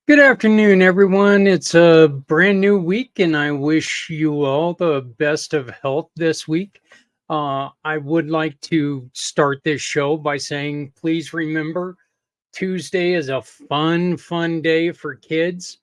Good afternoon, everyone. It's a brand new week, and I wish you all the best of health this week. I would like to start this show by saying, please remember Tuesday is a fun day for kids.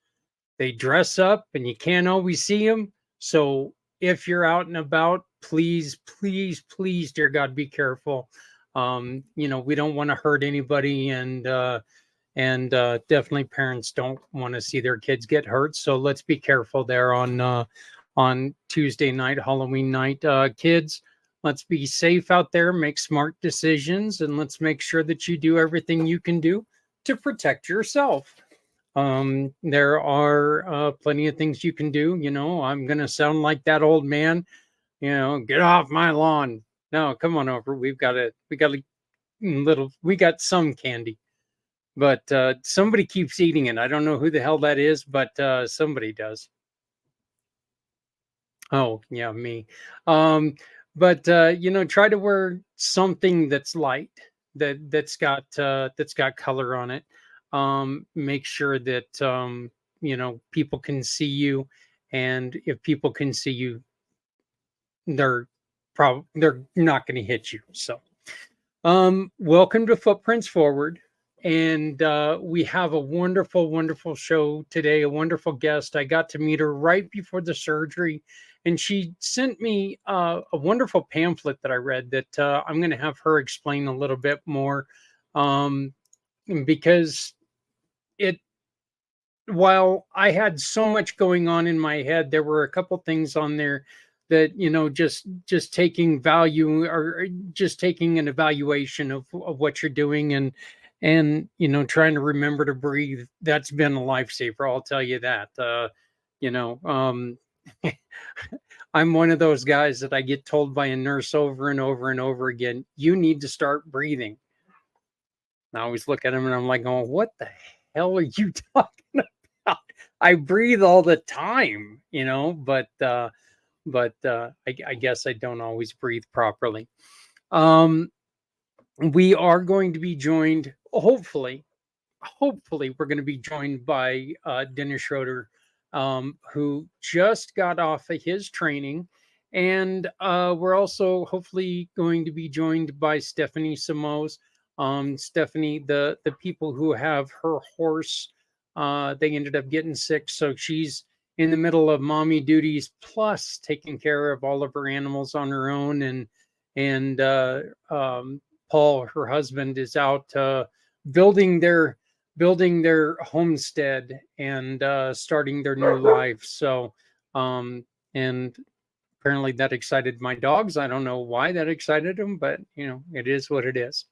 They dress up, and you can't always see them. So if you're out and about, please, dear God, be careful. We don't want to hurt anybody, and definitely parents don't want to see their kids get hurt. So let's be careful there on Tuesday night, Halloween night. Kids, let's be safe out there, make smart decisions, and let's make sure that you do everything you can do to protect yourself. There are plenty of things you can do. I'm going to sound like that old man, get off my lawn. No, come on over. We got some candy. But somebody keeps eating it. I don't know who the hell that is, but somebody does. Oh, yeah, me. But try to wear something that's light, that's got color on it. Make sure that people can see you, and if people can see you, they're not going to hit you. So, welcome to Footprints Forward. And we have a wonderful show today, a wonderful guest. I got to meet her right before the surgery, and she sent me a wonderful pamphlet that I read that I'm going to have her explain a little bit more, because while I had so much going on in my head, there were a couple things on there that, just taking value, or just taking an evaluation of what you're doing, and trying to remember to breathe. That's been a lifesaver, I'll tell you that. I'm one of those guys that I get told by a nurse over and over again, you need to start breathing. And I always look at him and I'm like, oh, what the hell are you talking about? I breathe all the time, but I guess I don't always breathe properly. We are going to be joined, hopefully we're going to be joined by Dennis Schroeder, who just got off of his training. And we're also hopefully going to be joined by Stephanie Samos. Stephanie, the people who have her horse, they ended up getting sick. So she's in the middle of mommy duties, plus taking care of all of her animals on her own. And Paul, her husband, is out building their homestead and starting their new life. So, and apparently that excited my dogs. I don't know why that excited them, but it is what it is.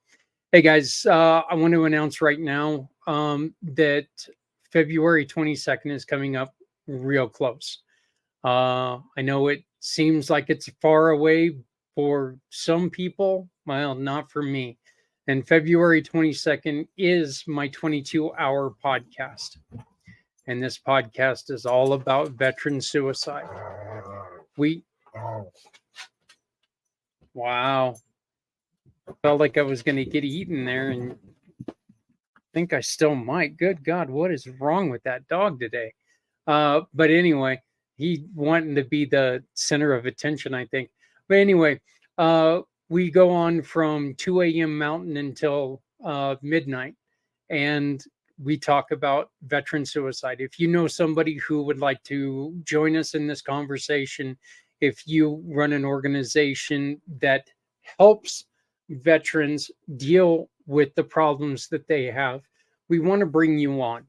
Hey guys, I want to announce right now that February 22nd is coming up real close. I know it seems like it's far away for some people. Well, not for me. And February 22nd is my 22-hour podcast. And this podcast is all about veteran suicide. Wow. Felt like I was going to get eaten there, and I think I still might. Good God, what is wrong with that dog today? But anyway, he wanting to be the center of attention, I think. But anyway, we go on from 2 a.m. Mountain until midnight, and we talk about veteran suicide. If you know somebody who would like to join us in this conversation, if you run an organization that helps veterans deal with the problems that they have, we want to bring you on.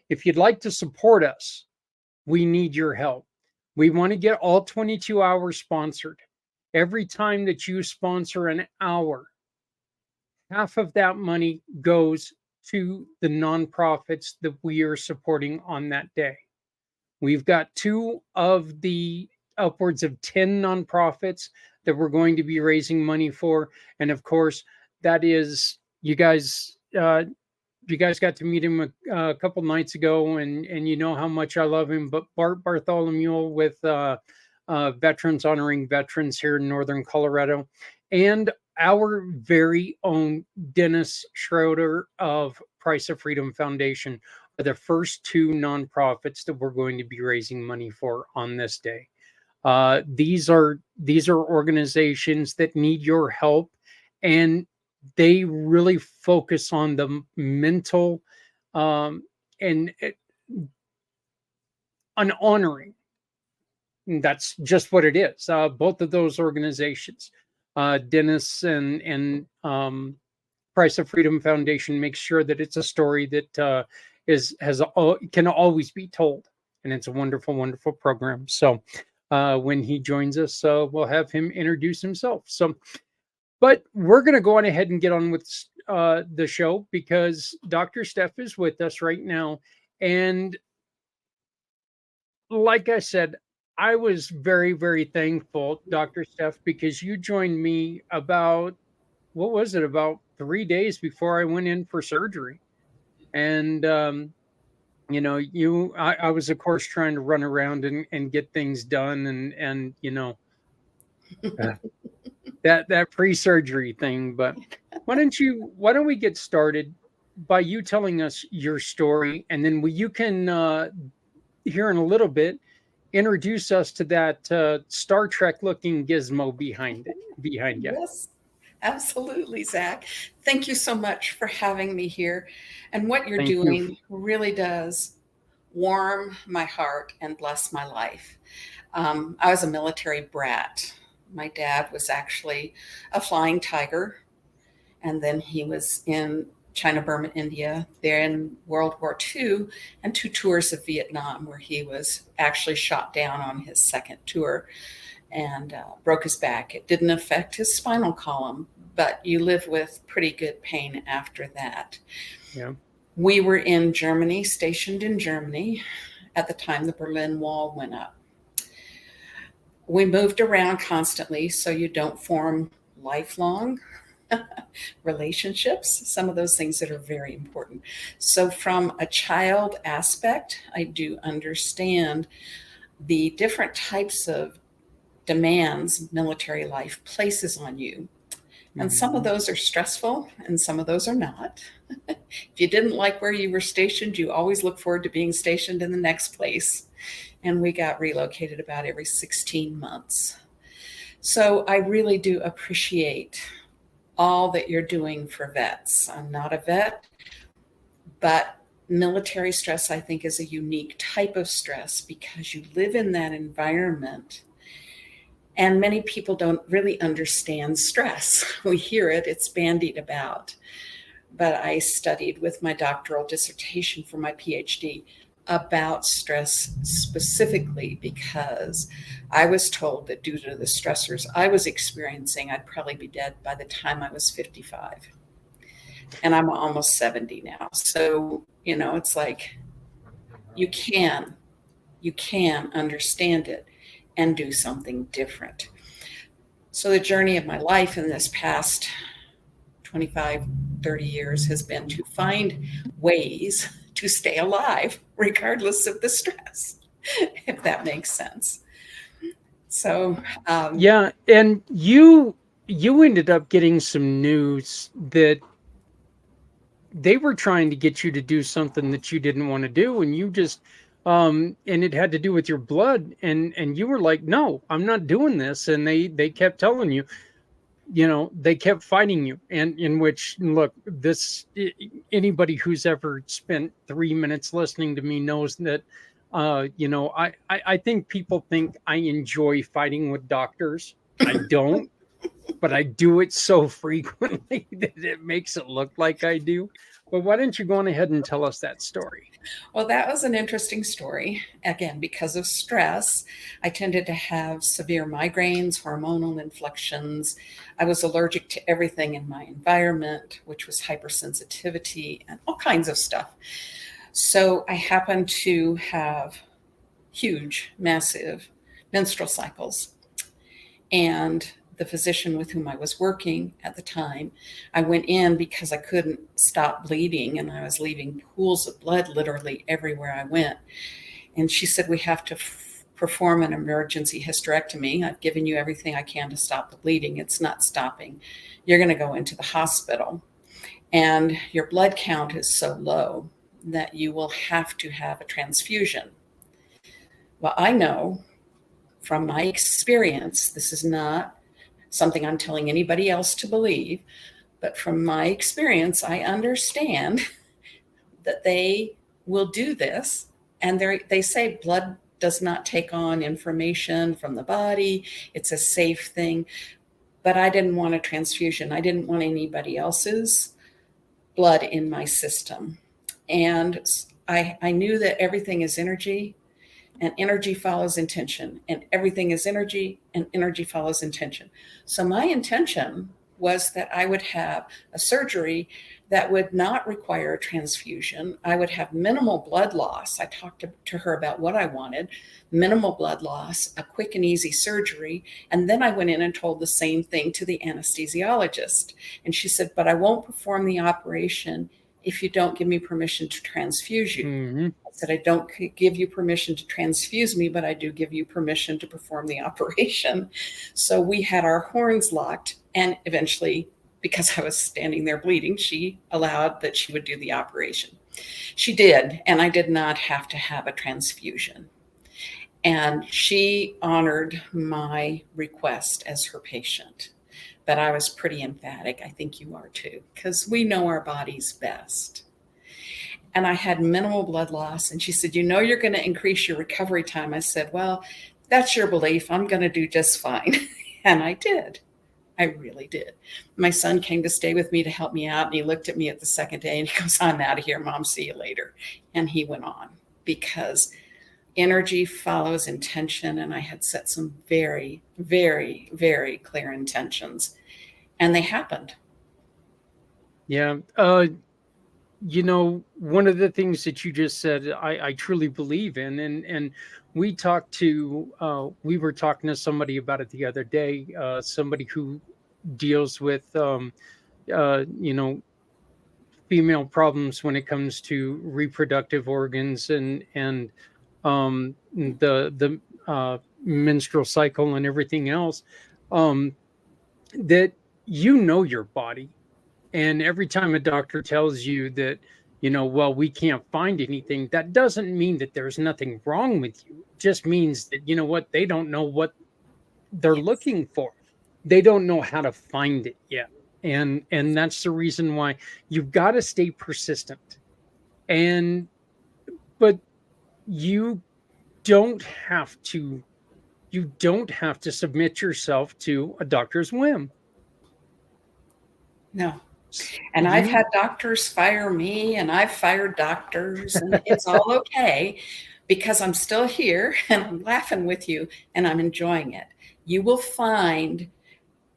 If you'd like to support us, we need your help. We want to get all 22 hours sponsored. Every time that you sponsor an hour, half of that money goes to the nonprofits that we are supporting on that day. We've got two of the upwards of 10 nonprofits that we're going to be raising money for. And of course, that is you guys got to meet him a couple nights ago, and you know how much I love him. But Bart Bartholomew with Veterans Honoring Veterans here in Northern Colorado, and our very own Dennis Schroeder of Price of Freedom Foundation are the first two nonprofits that we're going to be raising money for on this day. These are organizations that need your help, and they really focus on the mental and on honoring. And that's just what it is. Both of those organizations, Dennis and Price of Freedom Foundation, makes sure that it's a story that can always be told, and it's a wonderful, wonderful program. So when he joins us, we'll have him introduce himself. So, but we're going to go on ahead and get on with the show, because Dr. Steph is with us right now. And like I said, I was very, very thankful, Dr. Steph, because you joined me about 3 days before I went in for surgery. And, I was, of course, trying to run around and get things done. And that pre-surgery thing. But why don't we get started by you telling us your story, and then you can here in a little bit introduce us to that Star Trek looking gizmo behind you. Yes, absolutely, Zach. Thank you so much for having me here. And what you're doing really does warm my heart and bless my life. I was a military brat. My dad was actually a flying tiger, and then he was in China, Burma, India, there in World War II, and 2 tours of Vietnam, where he was actually shot down on his second tour and broke his back. It didn't affect his spinal column, but you live with pretty good pain after that. Yeah. We were in Germany, stationed in Germany at the time the Berlin Wall went up. We moved around constantly, so you don't form lifelong relationships, some of those things that are very important. So from a child aspect, I do understand the different types of demands military life places on you. And some of those are stressful and some of those are not. If you didn't like where you were stationed, you always look forward to being stationed in the next place. And we got relocated about every 16 months. So I really do appreciate all that you're doing for vets. I'm not a vet, but military stress, I think, is a unique type of stress because you live in that environment. And many people don't really understand stress. We hear it, it's bandied about. But I studied with my doctoral dissertation for my PhD about stress specifically because I was told that due to the stressors I was experiencing, I'd probably be dead by the time I was 55. And I'm almost 70 now. So, it's like you can understand it and do something different. So the journey of my life in this past 25, 30 years has been to find ways to stay alive, regardless of the stress, if that makes sense. So, yeah. And you ended up getting some news that they were trying to get you to do something that you didn't want to do. And you just, and it had to do with your blood. And you were like, no, I'm not doing this. And they kept telling you, they kept fighting you. And in which, look, anybody who's ever spent 3 minutes listening to me knows that, I think people think I enjoy fighting with doctors. I don't, but I do it so frequently that it makes it look like I do. Well, why don't you go on ahead and tell us that story? Well, that was an interesting story. Again, because of stress, I tended to have severe migraines, hormonal inflections. I was allergic to everything in my environment, which was hypersensitivity and all kinds of stuff. So I happened to have huge, massive menstrual cycles. And the physician with whom I was working at the time, I went in because I couldn't stop bleeding and I was leaving pools of blood literally everywhere I went. And she said, we have to perform an emergency hysterectomy. I've given you everything I can to stop the bleeding. It's not stopping. You're going to go into the hospital. And your blood count is so low that you will have to have a transfusion. Well, I know from my experience, this is not something I'm telling anybody else to believe, but from my experience, I understand that they will do this. And they say blood does not take on information from the body. It's a safe thing. But I didn't want a transfusion. I didn't want anybody else's blood in my system. And I knew that everything is energy. And energy follows intention, and everything is energy, and energy follows intention. So my intention was that I would have a surgery that would not require a transfusion. I would have minimal blood loss. I talked to her about what I wanted, minimal blood loss, a quick and easy surgery. And then I went in and told the same thing to the anesthesiologist. And she said, but I won't perform the operation if you don't give me permission to transfuse you. Mm-hmm. I said, I don't give you permission to transfuse me, but I do give you permission to perform the operation. So we had our horns locked, and eventually, because I was standing there bleeding, she allowed that she would do the operation. She did, and I did not have to have a transfusion. And she honored my request as her patient. But I was pretty emphatic. I think you are too, because we know our bodies best. And I had minimal blood loss. And she said, you know, you're going to increase your recovery time. I said, well, that's your belief. I'm going to do just fine. And I did. I really did. My son came to stay with me to help me out. And he looked at me at the second day and he goes, I'm out of here, Mom. See you later. And he went on because energy follows intention. And I had set some very, very, very clear intentions. And they happened. Yeah. You know, one of the things that you just said, I truly believe in, and we were talking to somebody about it the other day, somebody who deals with, you know, female problems when it comes to reproductive organs and the menstrual cycle and everything else, that you know your body. And every time a doctor tells you that, you know, well, we can't find anything, that doesn't mean that there's nothing wrong with you. It just means that, you know what, they don't know what they're Yes. looking for. They don't know how to find it yet. And that's the reason why you've got to stay persistent. And but you don't have to submit yourself to a doctor's whim. No. And I've You had doctors fire me and I've fired doctors and it's all okay because I'm still here and I'm laughing with you and I'm enjoying it. You will find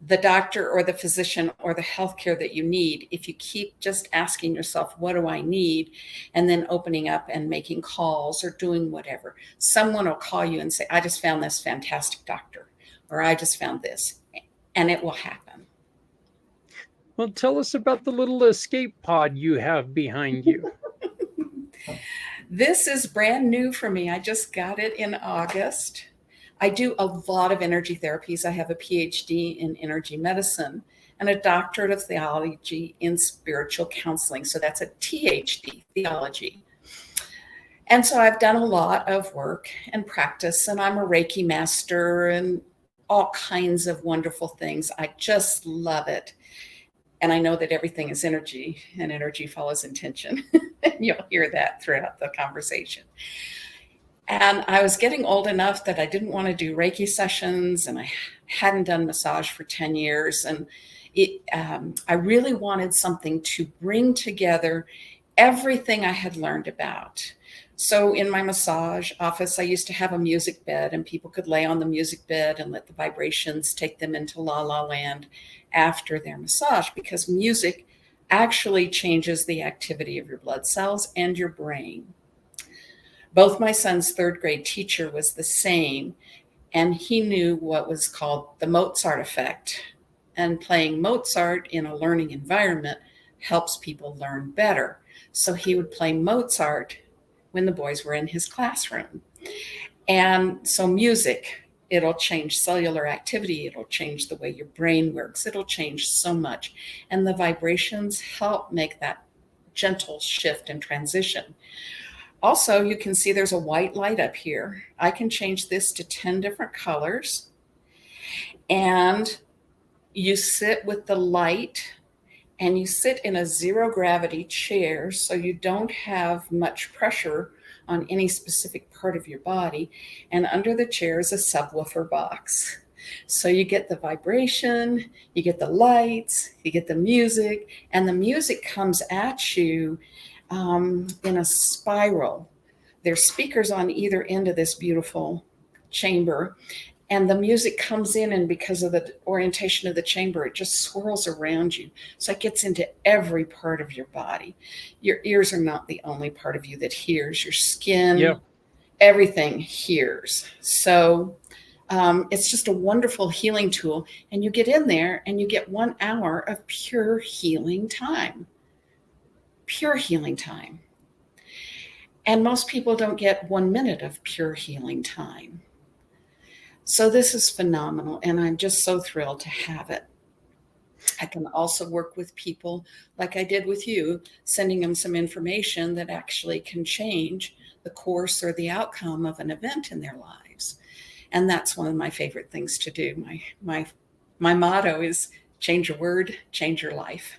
the doctor or the physician or the healthcare that you need if you keep just asking yourself, what do I need? And then opening up and making calls or doing whatever. Someone will call you and say, I just found this fantastic doctor, or I just found this, and it will happen. Well, tell us about the little escape pod you have behind you. This is brand new for me. I just got it in August. I do a lot of energy therapies. I have a PhD in energy medicine and a doctorate of theology in spiritual counseling. So that's a THD, theology. And so I've done a lot of work and practice, and I'm a Reiki master and all kinds of wonderful things. I just love it. And I know that everything is energy and energy follows intention. You'll hear that throughout the conversation. And I was getting old enough that I didn't want to do Reiki sessions, and I hadn't done massage for 10 years. And I really wanted something to bring together everything I had learned about. So in my massage office, I used to have a music bed, and people could lay on the music bed and let the vibrations take them into la la land after their massage, because music actually changes the activity of your blood cells and your brain. Both my son's third grade teacher was the same, and he knew what was called the Mozart effect. And playing Mozart in a learning environment helps people learn better. So he would play Mozart when the boys were in his classroom. And so music, it'll change cellular activity. It'll change the way your brain works. It'll change so much. And the vibrations help make that gentle shift and transition. Also, you can see there's a white light up here. I can change this to 10 different colors. And you sit with the light, and you sit in a zero gravity chair, so you don't have much pressure on any specific part of your body. And under the chair is a subwoofer box. So you get the vibration, you get the lights, you get the music, and the music comes at you in a spiral. There's speakers on either end of this beautiful chamber, and the music comes in, and because of the orientation of the chamber, it just swirls around you. So it gets into every part of your body. Your ears are not the only part of you that hears. Your skin, everything hears. So it's just a wonderful healing tool. And you get in there and you get 1 hour of pure healing time. Pure healing time. And most people don't get 1 minute of pure healing time. So this is phenomenal, and I'm just so thrilled to have it. I can also work with people like I did with you, sending them some information that actually can change the course or the outcome of an event in their lives. And that's one of my favorite things to do. My motto is change your word, change your life.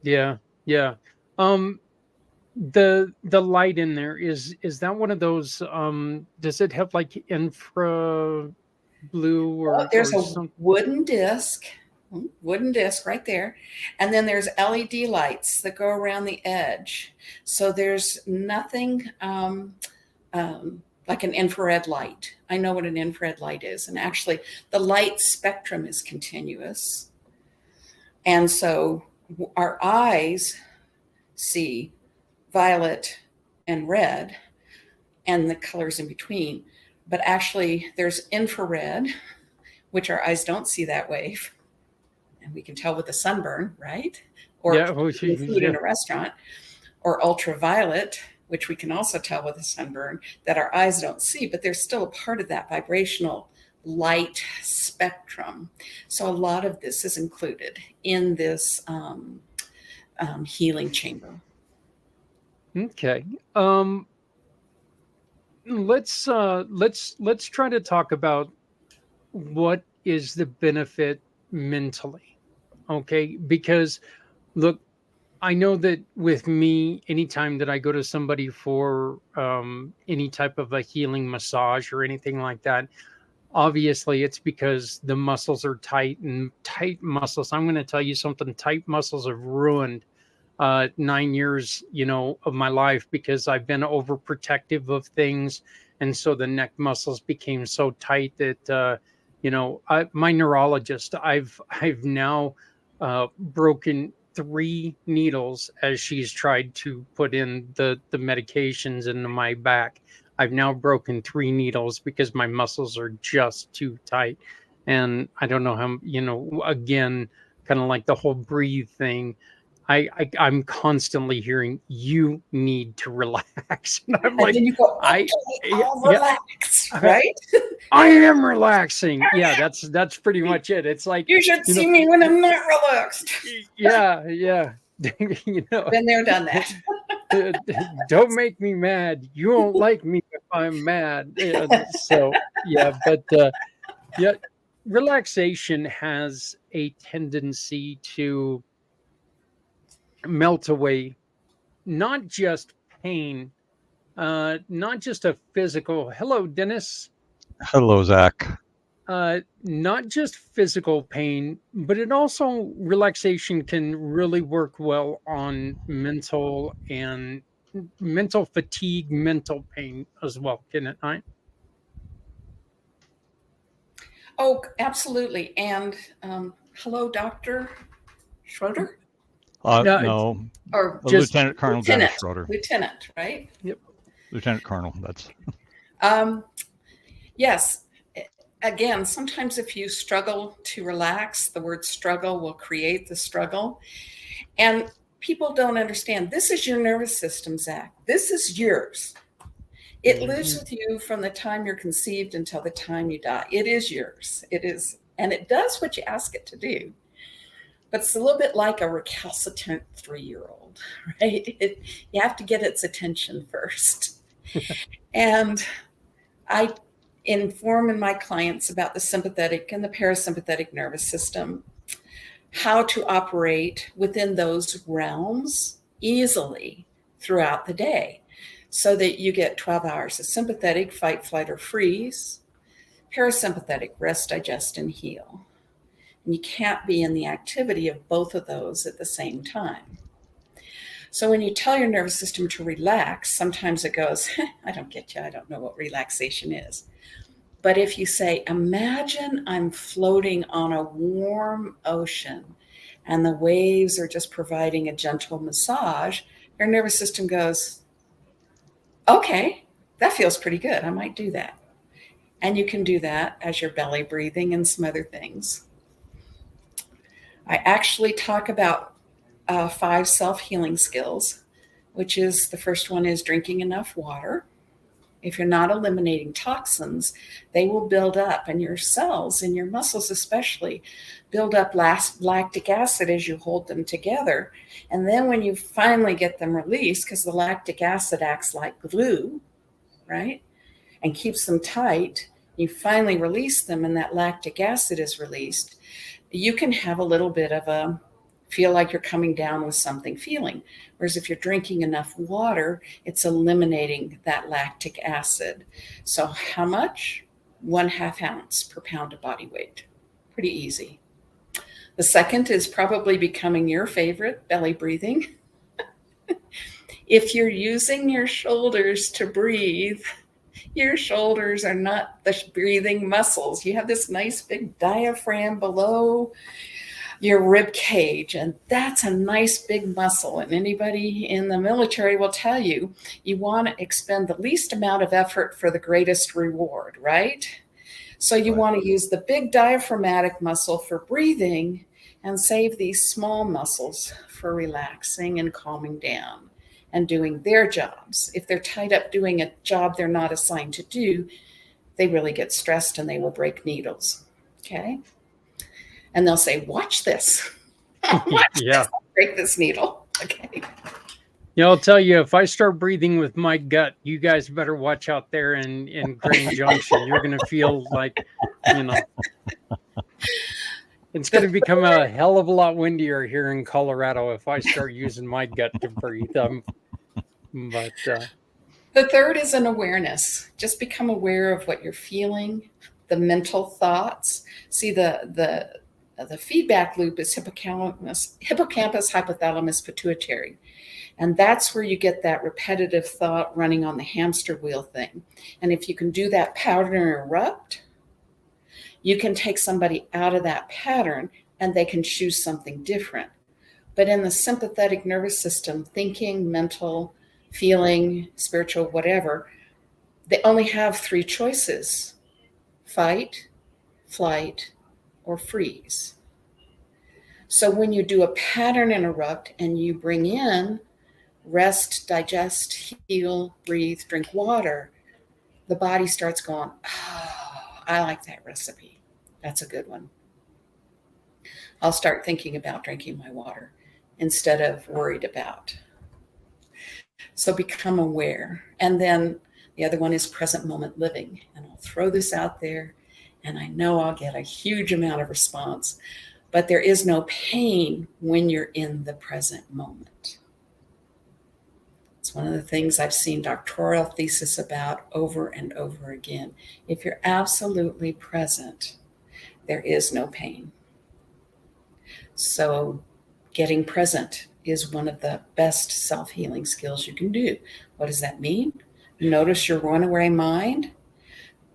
Yeah. The light in there, is that one of those, does it have like infra blue or There's or a some? wooden disc right there. And then there's LED lights that go around the edge. So there's nothing like an infrared light. I know what an infrared light is. And actually the light spectrum is continuous. And so our eyes see violet and red and the colors in between. But actually there's infrared, which our eyes don't see that wave. And we can tell with the sunburn, right? Or food in a restaurant. Or ultraviolet, which we can also tell with the sunburn, that our eyes don't see, but they're still a part of that vibrational light spectrum. So a lot of this is included in this healing chamber. Okay. Let's try to talk about what is the benefit mentally. Okay, because look, I know that with me, anytime that I go to somebody for any type of a healing massage or anything like that, obviously it's because the muscles are tight, and tight muscles, I'm going to tell you something, tight muscles have ruined 9 years, of my life, because I've been overprotective of things. And so the neck muscles became so tight that, my neurologist, I've now broken 3 needles as she's tried to put in the medications into my back. I've now broken 3 needles because my muscles are just too tight. And I don't know how, again, kind of like the whole breathe thing. I'm constantly hearing, you need to relax. And I'm like, then you go, relax, right? I am relaxing. Yeah, that's pretty much it. It's like, you should see me when I'm not relaxed. Yeah. Been there, done that. Don't make me mad. You won't like me if I'm mad. So yeah, but relaxation has a tendency to melt away not just pain, not just a physical. Hello, Dennis. Hello, Zach. not just physical pain, but it also relaxation can really work well on mental fatigue, mental pain as well, can it not? Oh, absolutely. And hello, Dr. Schroeder? No, No, Or just Lieutenant Colonel Dennis Lieutenant, Schroeder. Lieutenant, right? yep. Lieutenant Colonel, that's Um, yes. Again, sometimes if you struggle to relax, the word struggle will create the struggle. And people don't understand this is your nervous system, Zach. This is yours. It lives with you from the time you're conceived until the time you die. It is yours. It is, and it does what you ask it to do. But it's a little bit like a recalcitrant 3-year-old, right? You have to get its attention first. And I inform my clients about the sympathetic and the parasympathetic nervous system, how to operate within those realms easily throughout the day so that you get 12 hours of sympathetic, fight, flight, or freeze, parasympathetic, rest, digest, and heal. And you can't be in the activity of both of those at the same time. So when you tell your nervous system to relax, sometimes it goes, I don't get you. I don't know what relaxation is. But if you say, imagine I'm floating on a warm ocean and the waves are just providing a gentle massage, your nervous system goes, okay, that feels pretty good. I might do that. And you can do that as you're belly breathing and some other things. I actually talk about 5 self-healing skills, which is the first one is drinking enough water. If you're not eliminating toxins, they will build up, and your cells and your muscles especially build up lactic acid as you hold them together. And then when you finally get them released, because the lactic acid acts like glue, right, and keeps them tight, you finally release them and that lactic acid is released, you can have a little bit of a feel like you're coming down with something feeling. Whereas if you're drinking enough water, it's eliminating that lactic acid. So how much? 1/2 ounce per pound of body weight. Pretty easy. The second is probably becoming your favorite, belly breathing. If you're using your shoulders to breathe, your shoulders are not the breathing muscles. You have this nice big diaphragm below your rib cage, and that's a nice big muscle. And anybody in the military will tell you, you want to expend the least amount of effort for the greatest reward, right? So you want to use the big diaphragmatic muscle for breathing and save these small muscles for relaxing and calming down and doing their jobs. If they're tied up doing a job they're not assigned to do, they really get stressed and they will break needles. Okay. And they'll say, watch this. Watch Yeah. this. Break this needle. Okay. Yeah, I'll tell you, if I start breathing with my gut, you guys better watch out there in Grand Junction. You're going to feel like, it's going to become a hell of a lot windier here in Colorado if I start using my gut to breathe. But the third is an awareness. Just become aware of what you're feeling, the mental thoughts. See, the feedback loop is hippocampus, hypothalamus, pituitary. And that's where you get that repetitive thought running on the hamster wheel thing. And if you can do that pattern interrupt, you can take somebody out of that pattern and they can choose something different. But in the sympathetic nervous system, thinking, mental, feeling, spiritual, whatever, they only have 3 choices: fight, flight, or freeze. So when you do a pattern interrupt and you bring in rest, digest, heal, breathe, drink water, the body starts going, oh, I like that recipe. That's a good one. I'll start thinking about drinking my water instead of worried about. So become aware. And then the other one is present moment living. And I'll throw this out there, and I know I'll get a huge amount of response, but there is no pain when you're in the present moment. It's one of the things I've seen doctoral thesis about over and over again. If you're absolutely present, there is no pain. So getting present is one of the best self-healing skills you can do. What does that mean? Notice your runaway mind.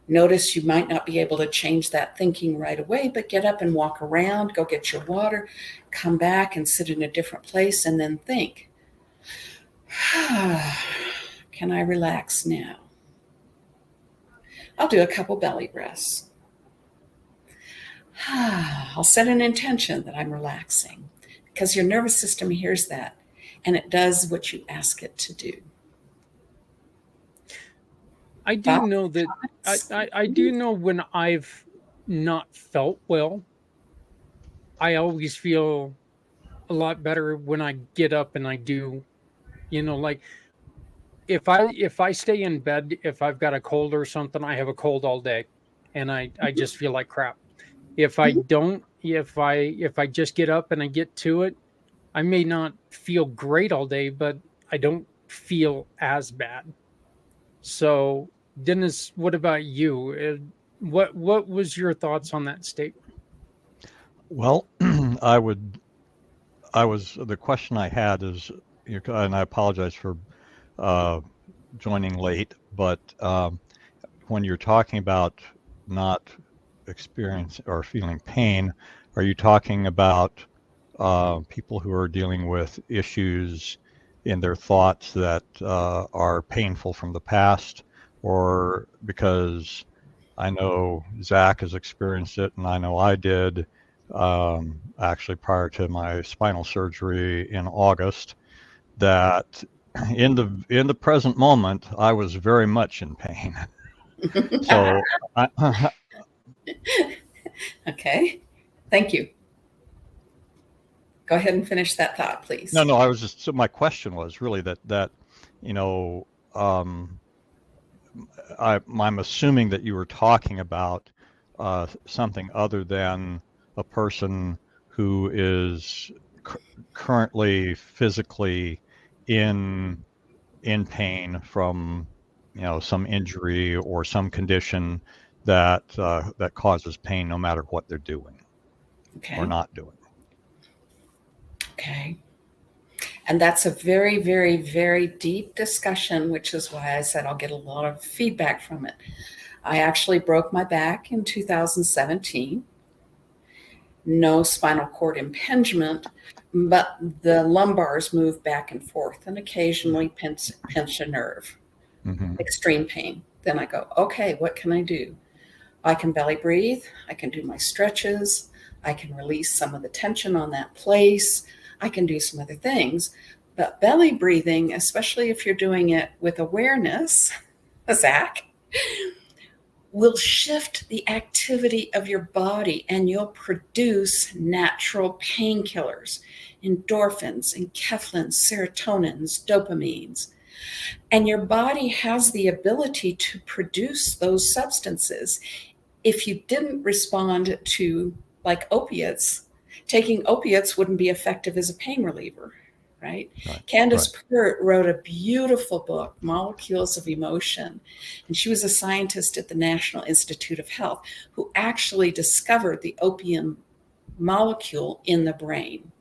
Notice you might not be able to change that thinking right away, but get up and walk around, go get your water, come back and sit in a different place, and then think, can I relax now? I'll do a couple belly breaths. I'll set an intention that I'm relaxing, because your nervous system hears that and it does what you ask it to do. I do know that I do know when I've not felt well, I always feel a lot better when I get up and I do, like if I stay in bed, if I've got a cold or something, I have a cold all day and I just feel like crap. If I don't, if I just get up and I get to it, I may not feel great all day, but I don't feel as bad. So, Dennis, what about you? What was your thoughts on that statement? Well, the question I had is, and I apologize for joining late, but when you're talking about not experiencing or feeling pain, are you talking about people who are dealing with issues in their thoughts that are painful from the past, or because I know Zach has experienced it and I know I did actually prior to my spinal surgery in August, that in the present moment I was very much in pain. So Okay, thank you. Go ahead and finish that thought, please. No, I was just, so my question was really that I'm assuming that you were talking about something other than a person who is currently physically in pain from some injury or some condition that causes pain no matter what they're doing or not doing. Okay. And that's a very, very, very deep discussion, which is why I said I'll get a lot of feedback from it. I actually broke my back in 2017. No spinal cord impingement, but the lumbars move back and forth and occasionally pinch a nerve. Mm-hmm. Extreme pain. Then I go, okay, what can I do? I can belly breathe. I can do my stretches. I can release some of the tension on that place. I can do some other things. But belly breathing, especially if you're doing it with awareness, Zach, will shift the activity of your body and you'll produce natural painkillers, endorphins, enkephalins, serotonins, dopamines. And your body has the ability to produce those substances. If you didn't respond to like opiates, taking opiates wouldn't be effective as a pain reliever, right? Candace Pert wrote a beautiful book, Molecules of Emotion. And she was a scientist at the National Institute of Health who actually discovered the opium molecule in the brain.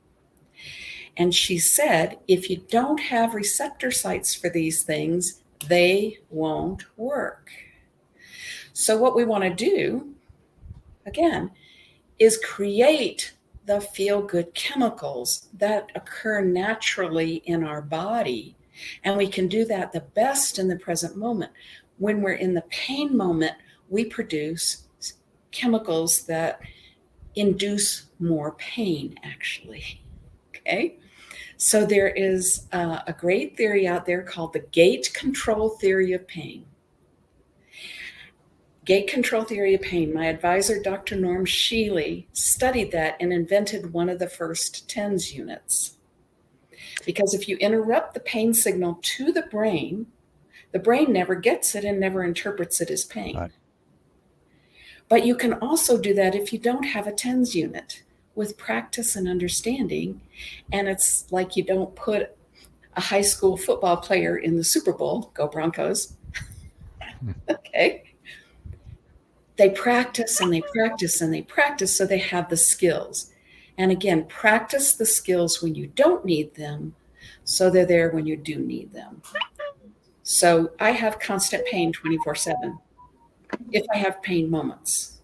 And she said, if you don't have receptor sites for these things, they won't work. So what we want to do, again, is create the feel-good chemicals that occur naturally in our body. And we can do that the best in the present moment. When we're in the pain moment, we produce chemicals that induce more pain, actually. Okay? So there is a great theory out there called the gate control theory of pain. Gate control theory of pain. My advisor, Dr. Norm Shealy, studied that and invented one of the first TENS units. Because if you interrupt the pain signal to the brain never gets it and never interprets it as pain. Right. But you can also do that if you don't have a TENS unit with practice and understanding. And it's like you don't put a high school football player in the Super Bowl, go Broncos. Okay. They practice and they practice and they practice so they have the skills. And again, practice the skills when you don't need them so they're there when you do need them. So I have constant pain 24/7 if I have pain moments.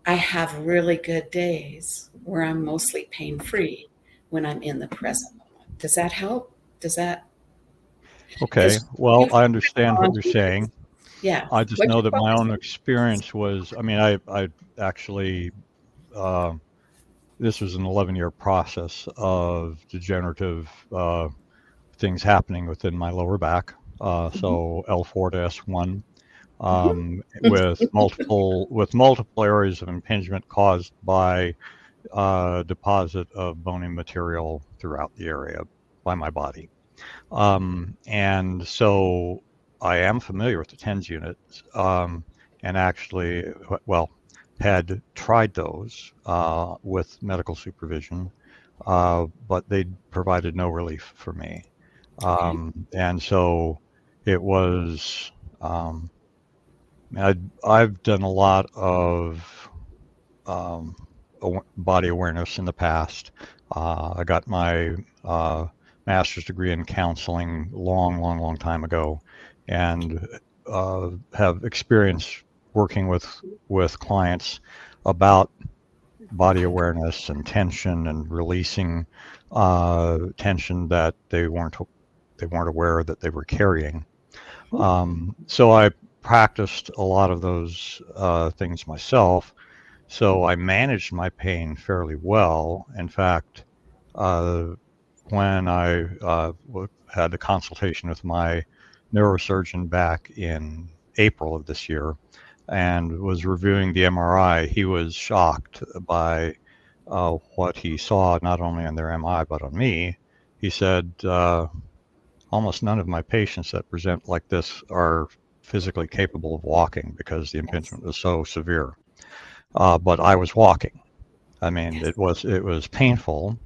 I have really good days where I'm mostly pain-free when I'm in the present moment. Does that help? Does that? Okay. Well, I understand what you're saying. Yeah. I just know that my own experience was, I mean, I actually, this was an 11-year process of degenerative things happening within my lower back. So L4 to S1, with multiple areas of impingement caused by deposit of bony material throughout the area by my body. And so I am familiar with the TENS units, and actually, well, had tried those with medical supervision, but they provided no relief for me. And so it was, I've done a lot of body awareness in the past. I got my master's degree in counseling long time ago, and have experience working with clients about body awareness and tension and releasing tension that they weren't aware that they were carrying. So I practiced a lot of those things myself. So I managed my pain fairly well. In fact, when I had a consultation with my neurosurgeon back in April of this year and was reviewing the MRI, he was shocked by what he saw, not only on their MRI, but on me. He said, almost none of my patients that present like this are physically capable of walking because the impingement was so severe. But I was walking. I mean, it was painful.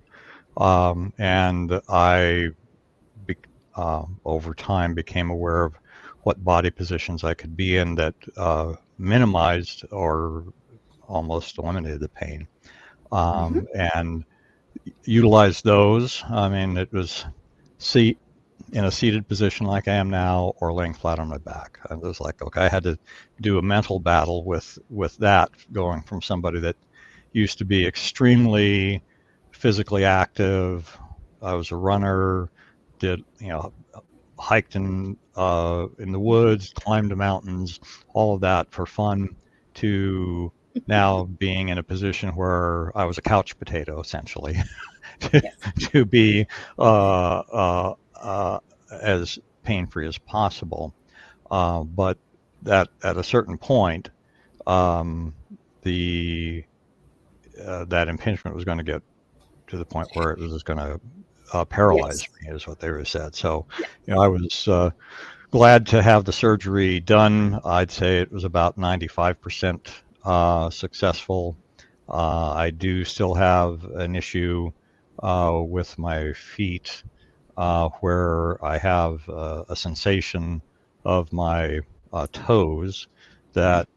And I, over time, became aware of what body positions I could be in that minimized or almost eliminated the pain, and utilized those. I mean, it was in a seated position like I am now, or laying flat on my back. I was like, okay, I had to do a mental battle with that, going from somebody that used to be extremely physically active. I was a runner, hiked in the woods, climbed the mountains, all of that for fun, to now being in a position where I was a couch potato, essentially, to be as pain-free as possible. But that at a certain point, that impingement was going to get to the point where it was going to paralyze me, is what they were said. So, I was glad to have the surgery done. I'd say it was about 95% successful. I do still have an issue with my feet, where I have a sensation of my toes that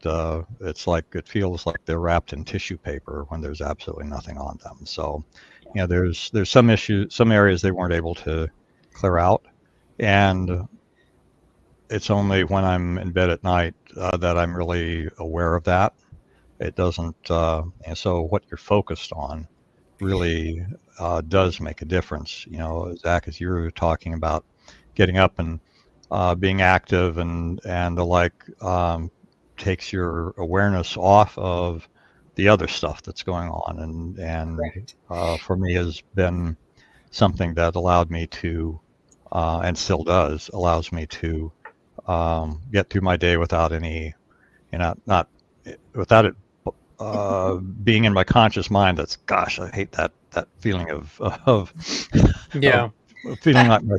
it feels like they're wrapped in tissue paper when there's absolutely nothing on them. So, there's some areas they weren't able to clear out, and it's only when I'm in bed at night that I'm really aware of that. It doesn't, and so what you're focused on really does make a difference. Zach, as you were talking about getting up and being active and the like, takes your awareness off of the other stuff that's going on, and for me has been something that allowed me to, and still allows me to get through my day without any, not without it being in my conscious mind. That's, gosh, I hate that feeling of feeling like my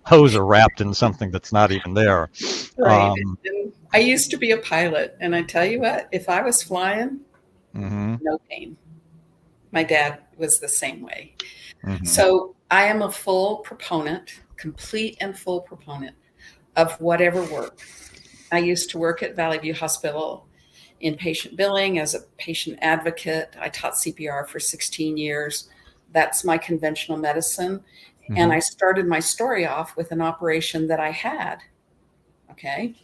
toes are wrapped in something that's not even there. Right. I used to be a pilot, and I tell you what, if I was flying, no pain. My dad was the same way. So I am a full proponent, complete and full proponent of whatever work. I used to work at Valley View Hospital in patient billing as a patient advocate. I taught CPR for 16 years. That's my conventional medicine. Mm-hmm. And I started my story off with an operation that I had. Okay.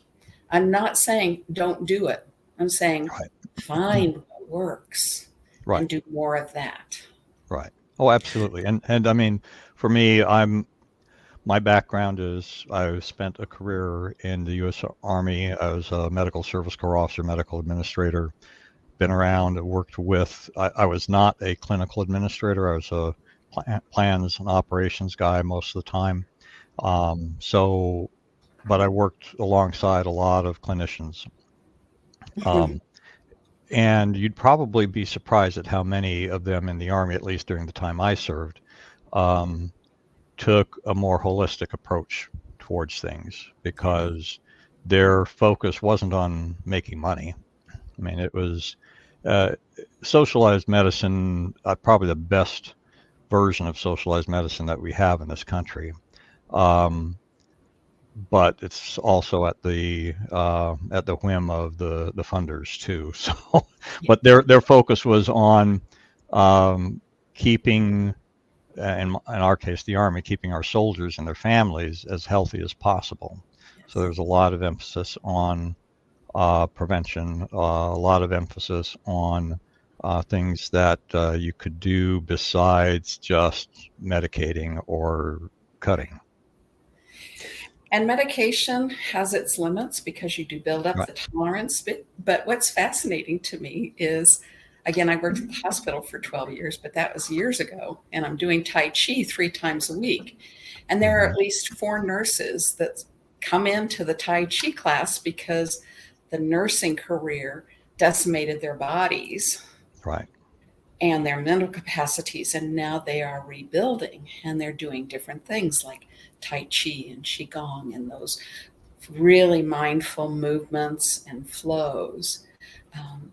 I'm not saying don't do it. I'm saying find what works and do more of that. Right. Oh, absolutely. And I mean, for me, my background is I spent a career in the U.S. Army. I was a medical service corps officer, medical administrator, been around, worked with, I was not a clinical administrator. I was a plans and operations guy most of the time. But I worked alongside a lot of clinicians. And you'd probably be surprised at how many of them in the Army, at least during the time I served, took a more holistic approach towards things because their focus wasn't on making money. I mean, it was socialized medicine, probably the best version of socialized medicine that we have in this country. But it's also at the whim of the funders too. So, but their focus was on keeping, in our case, the Army, keeping our soldiers and their families as healthy as possible. So there's a lot of emphasis on prevention, a lot of emphasis on things that you could do besides just medicating or cutting. And medication has its limits because you do build up the tolerance. But what's fascinating to me is, again, I worked at the hospital for 12 years, but that was years ago. And I'm doing Tai Chi 3 times a week. And there are at least 4 nurses that come into the Tai Chi class because the nursing career decimated their bodies. Right. And their mental capacities. And now they are rebuilding and they're doing different things like Tai Chi and Qigong and those really mindful movements and flows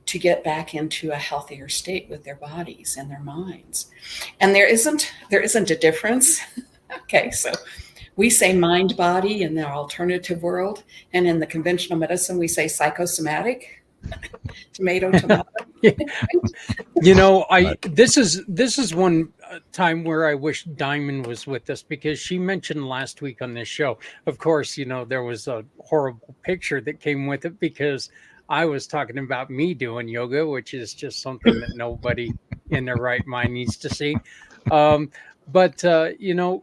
to get back into a healthier state with their bodies and their minds. And there isn't a difference. Okay, so we say mind body in the alternative world, and in the conventional medicine we say psychosomatic. Tomato. You know, this is one time where I wish Diamond was with us, because she mentioned last week on this show, of course, you know, there was a horrible picture that came with it because I was talking about me doing yoga, which is just something that nobody in their right mind needs to see. But you know,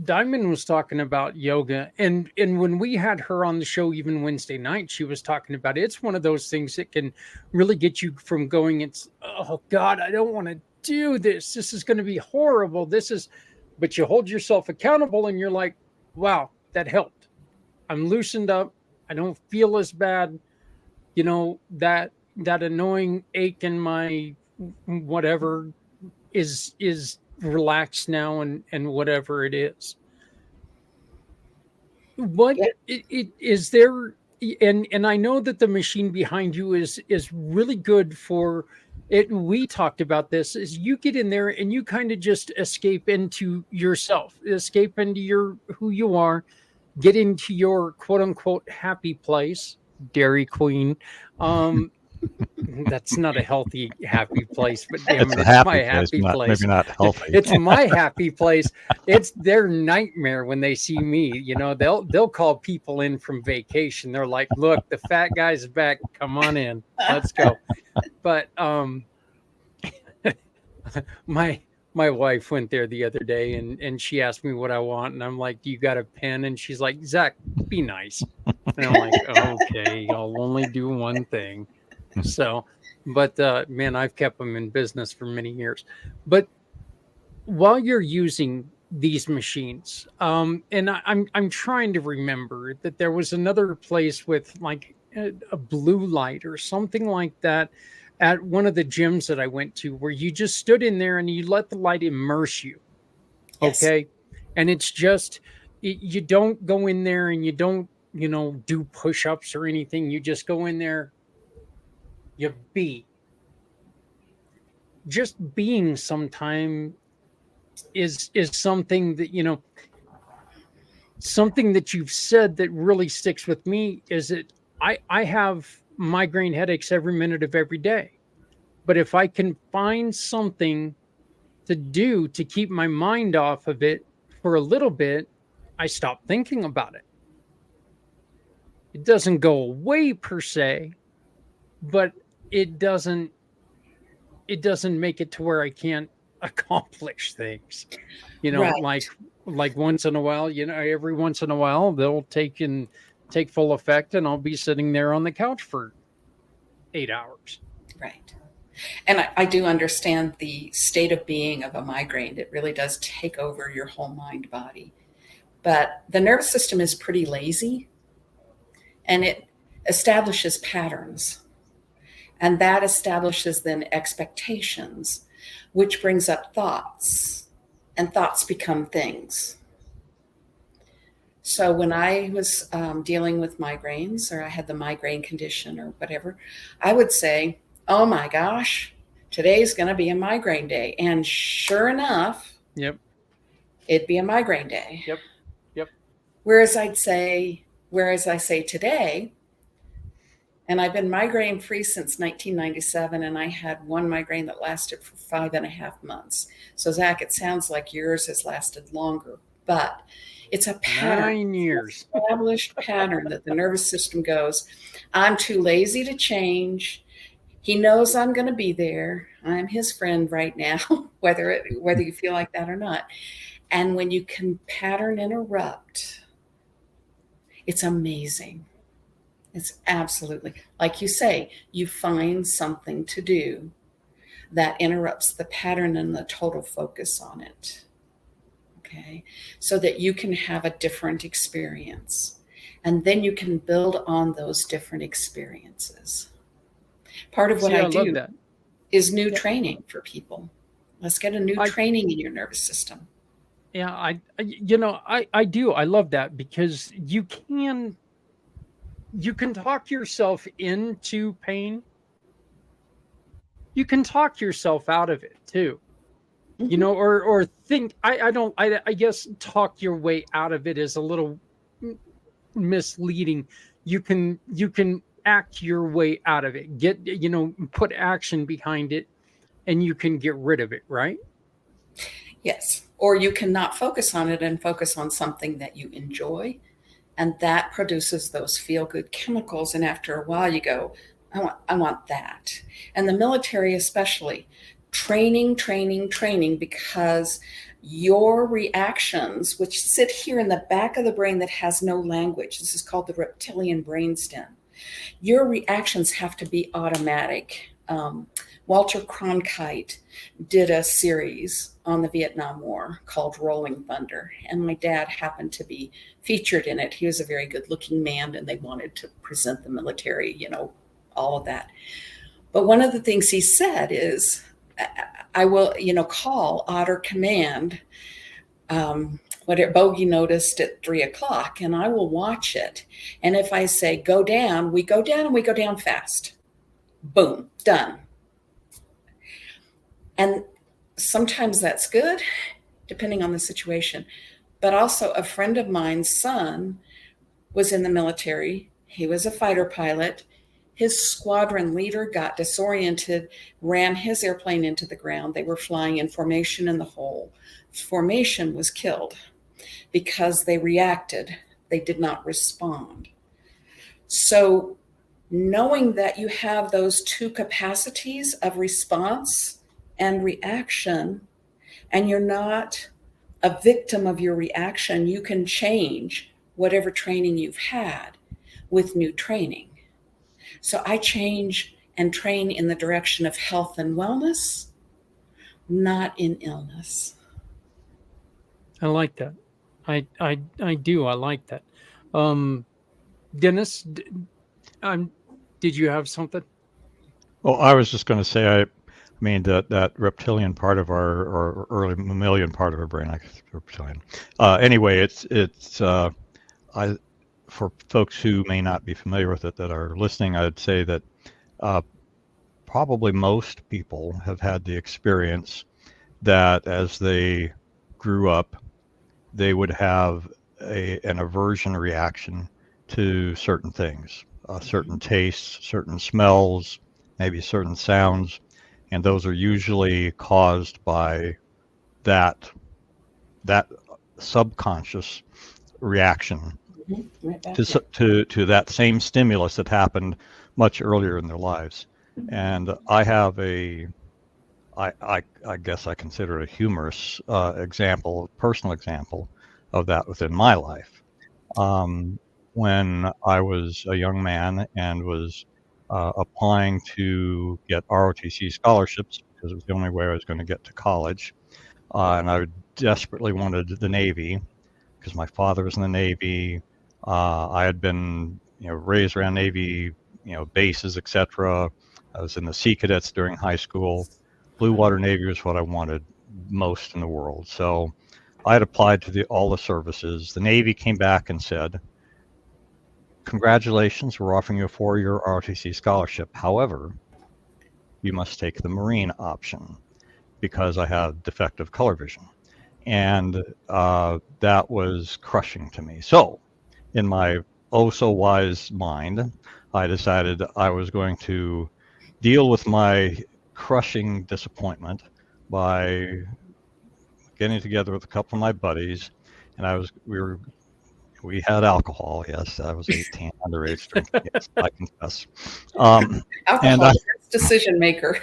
Diamond was talking about yoga, and when we had her on the show, even Wednesday night, she was talking about it's one of those things that can really get you from going, it's, oh God, I don't want to do this. This is going to be horrible. But you hold yourself accountable and you're like, wow, that helped. I'm loosened up. I don't feel as bad. You know, that annoying ache in my whatever is relaxed now, and whatever it is. What is there? And I know that the machine behind you is really good for it. We talked about this, is you get in there and you kind of just escape into yourself, escape into your who you are, get into your quote unquote happy place, Dairy Queen. That's not a healthy, happy place, but damn it, it's my happy place. Maybe not healthy. It's my happy place. It's their nightmare when they see me. You know, they'll call people in from vacation. They're like, "Look, the fat guy's back. Come on in. Let's go." But my wife went there the other day, and she asked me what I want, and I'm like, "Do you got a pen?" And she's like, "Zach, be nice." And I'm like, "Okay, I'll only do one thing." So, but man, I've kept them in business for many years. But while you're using these machines, and I'm trying to remember that there was another place with like a blue light or something like that at one of the gyms that I went to, where you just stood in there and you let the light immerse you. Yes. Okay, and it's just you don't go in there and you don't, you know, do push-ups or anything. You just go in there. You be just being sometime is something that, something that you've said that really sticks with me is that I have migraine headaches every minute of every day. But if I can find something to do to keep my mind off of it for a little bit, I stop thinking about it. It doesn't go away per se, but it doesn't make it to where I can't accomplish things. Right. Like once in a while, every once in a while they'll take full effect and I'll be sitting there on the couch for 8 hours. Right. And I do understand the state of being of a migraine. It really does take over your whole mind body. But the nervous system is pretty lazy, and it establishes patterns. And that establishes then expectations, which brings up thoughts, and thoughts become things. So when I was dealing with migraines, or I had the migraine condition or whatever, I would say, oh my gosh, today's going to be a migraine day. And sure enough, Yep. it'd be a migraine day. Yep. Whereas I say today, and I've been migraine free since 1997, and I had one migraine that lasted for 5.5 months. So Zach, it sounds like yours has lasted longer, but it's a pattern. 9 years. Established pattern that the nervous system goes, I'm too lazy to change. He knows I'm going to be there. I'm his friend right now, whether you feel like that or not. And when you can pattern interrupt, it's amazing. It's absolutely, like you say, you find something to do that interrupts the pattern and the total focus on it. Okay, so that you can have a different experience. And then you can build on those different experiences. Part of what I do is new training for people. Let's get a new training in your nervous system. Yeah, I do. I love that because you can talk yourself into pain. You can talk yourself out of it too. Mm-hmm. Or think, I guess talk your way out of it is a little misleading. You can act your way out of it, put action behind it, and you can get rid of it, right? Yes. Or you cannot focus on it and focus on something that you enjoy. And that produces those feel-good chemicals. And after a while you go, I want that. And the military especially, training, because your reactions, which sit here in the back of the brain that has no language, this is called the reptilian brainstem, your reactions have to be automatic. Walter Cronkite did a series on the Vietnam War called Rolling Thunder, and my dad happened to be featured in it. He was a very good-looking man, and they wanted to present the military, all of that. But one of the things he said is, I will, call Otter Command, what bogey noticed at 3:00, and I will watch it. And if I say go down, we go down, and we go down fast. Boom, done. And sometimes that's good, depending on the situation. But also a friend of mine's son was in the military. He was a fighter pilot. His squadron leader got disoriented, ran his airplane into the ground. They were flying in formation, and the whole formation was killed because they reacted. They did not respond. So knowing that you have those two capacities of response and reaction, and you're not a victim of your reaction, you can change whatever training you've had with new training. So I change and train in the direction of health and wellness, not in illness. I like that. I do. I like that. Dennis, did you have something? Well, I was just going to say, I mean that reptilian part of or early mammalian part of our brain, like reptilian. Anyway, it's for folks who may not be familiar with it that are listening, I'd say that probably most people have had the experience that as they grew up, they would have an aversion reaction to certain things, certain tastes, certain smells, maybe certain sounds, and those are usually caused by that subconscious reaction Right back. to that same stimulus that happened much earlier in their lives. And I have I guess I consider it a humorous example, personal example of that within my life. When I was a young man and was applying to get ROTC scholarships because it was the only way I was going to get to college, and I desperately wanted the Navy because my father was in the Navy. I had been, raised around Navy, bases, etc. I was in the Sea Cadets during high school. Blue Water Navy was what I wanted most in the world. So I had applied to all the services. The Navy came back and said, congratulations, we're offering you a 4-year ROTC scholarship. However, you must take the Marine option because I have defective color vision. And that was crushing to me. So in my oh-so-wise mind, I decided I was going to deal with my crushing disappointment by getting together with a couple of my buddies, and we had alcohol. Yes, I was 18, underage drinking. Yes, I confess. Alcohol is decision maker.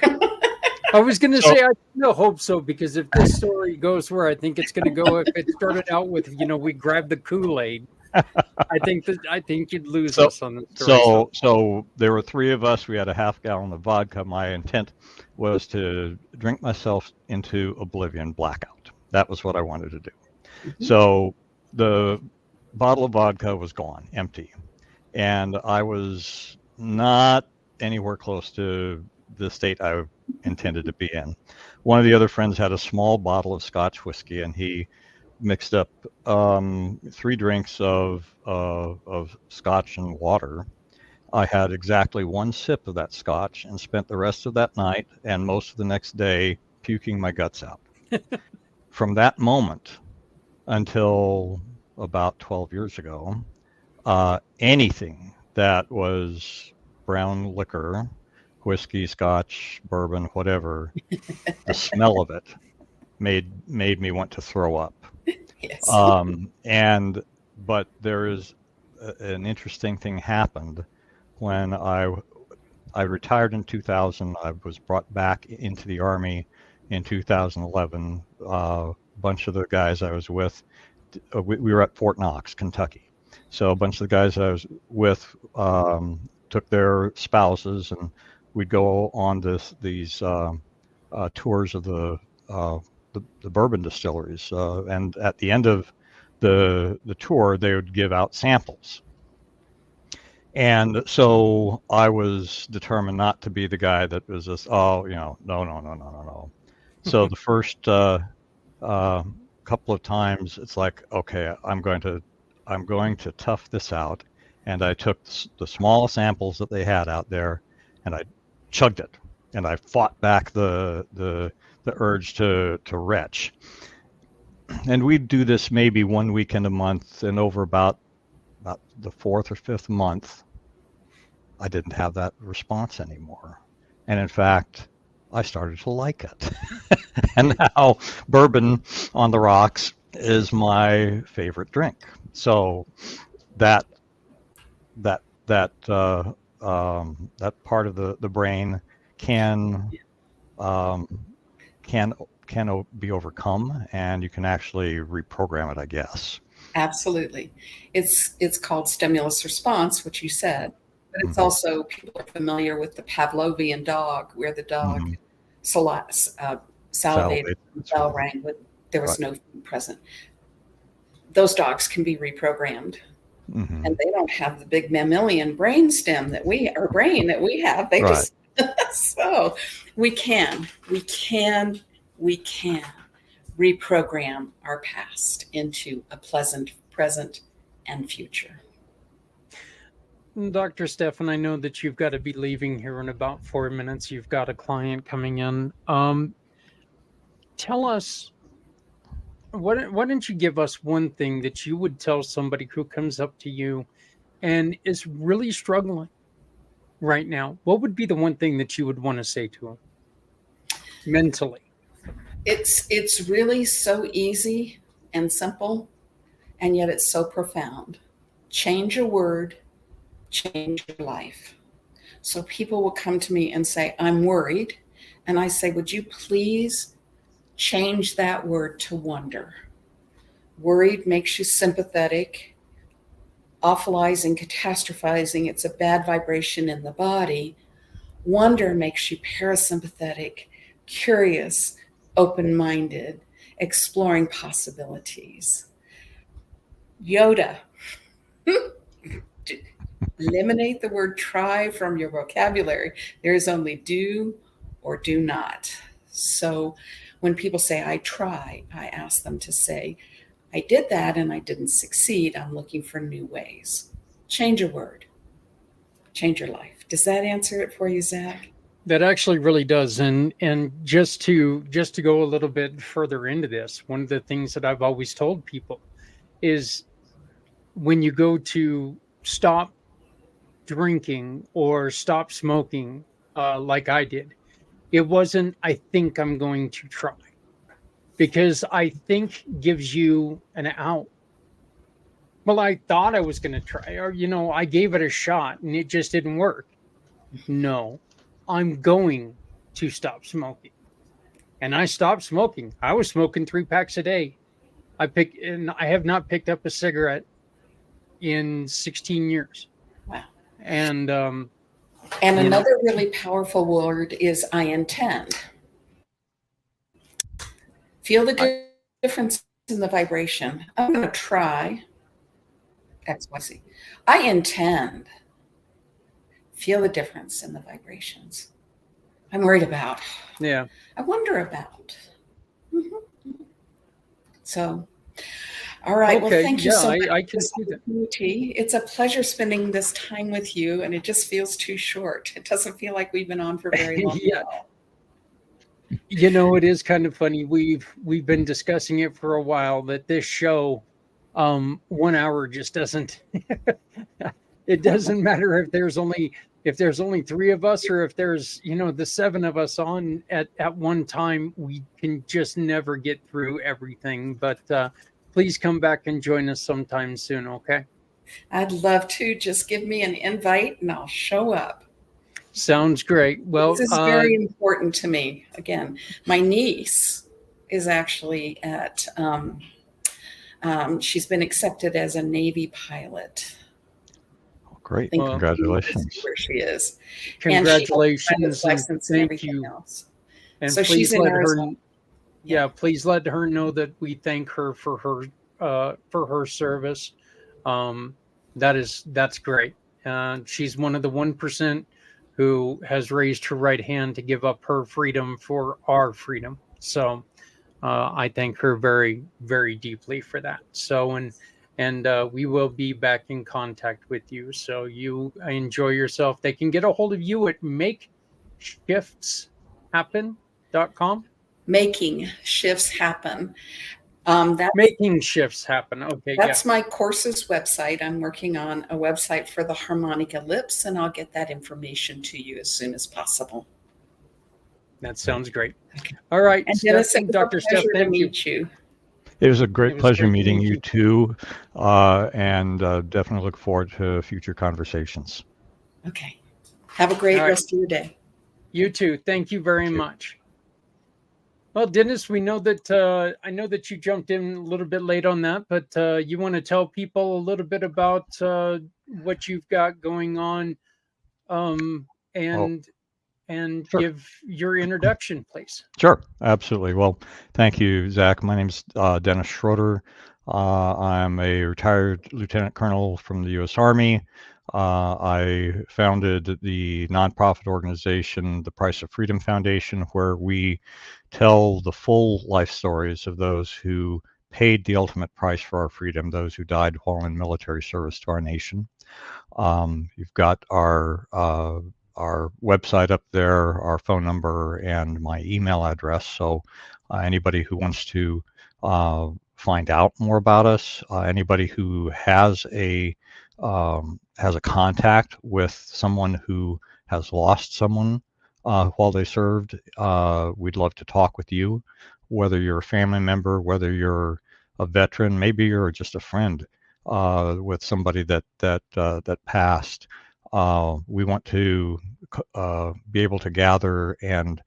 I was going to say, I hope so, because if this story goes where I think it's going to go, if it started out with, we grabbed the Kool-Aid, I think you'd lose us on the story. So there were 3 of us. We had a half gallon of vodka. My intent was to drink myself into oblivion, blackout. That was what I wanted to do. Mm-hmm. So the bottle of vodka was gone, empty, and I was not anywhere close to the state I intended to be in. One of the other friends had a small bottle of Scotch whiskey, and he mixed up 3 drinks of Scotch and water. I had exactly 1 sip of that Scotch and spent the rest of that night and most of the next day puking my guts out. From that moment until about 12 years ago, anything that was brown liquor, whiskey, Scotch, bourbon, whatever, the smell of it made me want to throw up. Yes. But there is an interesting thing happened when I retired in 2000. I was brought back into the Army in 2011. A bunch of the guys I was with, we were at Fort Knox, Kentucky. So a bunch of the guys I was with took their spouses, and we'd go on these tours of the bourbon distilleries, and at the end of the tour, they would give out samples. And so I was determined not to be the guy that was just, no. So the first couple of times, it's like, okay, I'm going to tough this out. And I took the small samples that they had out there, and I chugged it, and I fought back the urge to retch. And we'd do this maybe 1 weekend a month, and over about the 4th or 5th month, I didn't have that response anymore. And in fact, I started to like it. And now bourbon on the rocks is my favorite drink. So that part of the brain can be overcome, and you can actually reprogram it, I guess. Absolutely. It's called stimulus response, which you said, but it's also, people are familiar with the Pavlovian dog, where the dog salivated, the bell rang, but there was no food present. Those dogs can be reprogrammed. Mm-hmm. And they don't have the big mammalian brain that we have. They just, so we can reprogram our past into a pleasant present and future. Dr. Stefan, I know that you've got to be leaving here in about 4 minutes. You've got a client coming in. Tell us why don't you give us one thing that you would tell somebody who comes up to you and is really struggling right now? What would be the one thing that you would want to say to them mentally? It's really so easy and simple, and yet it's so profound. Change a word, change your life. So people will come to me and say, I'm worried. And I say, would you please change that word to wonder? Worried makes you sympathetic. Awfulizing, catastrophizing, it's a bad vibration in the body. Wonder makes you parasympathetic, curious, open-minded, exploring possibilities. Yoda. Eliminate the word try from your vocabulary. There is only do or do not. So when people say, I try, I ask them to say, I did that and I didn't succeed. I'm looking for new ways. Change a word. Change your life. Does that answer it for you, Zach? That actually really does. And just to go a little bit further into this, one of the things that I've always told people is when you go to stop drinking or stop smoking, like I did, it wasn't, I think I'm going to try, because I think gives you an out. Well, I thought I was going to try, or, I gave it a shot and it just didn't work. No, I'm going to stop smoking. And I stopped smoking. I was smoking 3 packs a day. And I have not picked up a cigarette in 16 years. Wow. And another really powerful word is I intend. Feel the difference in the vibration. I'm going to try XYZ. I intend. Feel the difference in the vibrations. I'm worried about. Yeah. I wonder about. Mm-hmm. So, all right. Okay. Well, thank you so much. I can see that. It's a pleasure spending this time with you, and it just feels too short. It doesn't feel like we've been on for very long. Yeah. It is kind of funny. We've been discussing it for a while, that this show, 1 hour just doesn't. It doesn't matter if there's only 3 of us, or if there's the 7 of us on at one time. We can just never get through everything. But please come back and join us sometime soon. Okay. I'd love to. Just give me an invite and I'll show up. Sounds great. Well, this is very important to me. Again, my niece is actually at, she's been accepted as a Navy pilot. Oh, great. Well, congratulations. Where she is. Congratulations. And thank you. Else. And so please let her, please let her know that we thank her for her service. That's great. She's one of the 1% who has raised her right hand to give up her freedom for our freedom. So I thank her very, very deeply for that. So, and we will be back in contact with you. So you enjoy yourself. They can get a hold of you at makeshiftshappen.com. Making Shifts Happen. Making Shifts Happen. Okay. That's my course's website. I'm working on a website for the harmonic ellipse, and I'll get that information to you as soon as possible. That sounds great. Okay. All right. And Dennis, Dr. Steph, thank you. It was a great pleasure meeting you too, and definitely look forward to future conversations. Okay. Have a great rest of your day. You too. Thank you very much. Well, Dennis, we know that I know that you jumped in a little bit late on that, but you want to tell people a little bit about what you've got going on, and sure. Give your introduction, please. Sure, absolutely. Well, thank you, Zach. My name is Dennis Schroeder. I'm a retired lieutenant colonel from the U.S. Army. I founded the nonprofit organization, the Price of Freedom Foundation, where we tell the full life stories of those who paid the ultimate price for our freedom, those who died while in military service to our nation. You've got our website up there, our phone number, and my email address. So anybody who wants to find out more about us. Anybody who has a contact with someone who has lost someone while they served, we'd love to talk with you. Whether you're a family member, whether you're a veteran, maybe you're just a friend with somebody that passed. We want to be able to gather and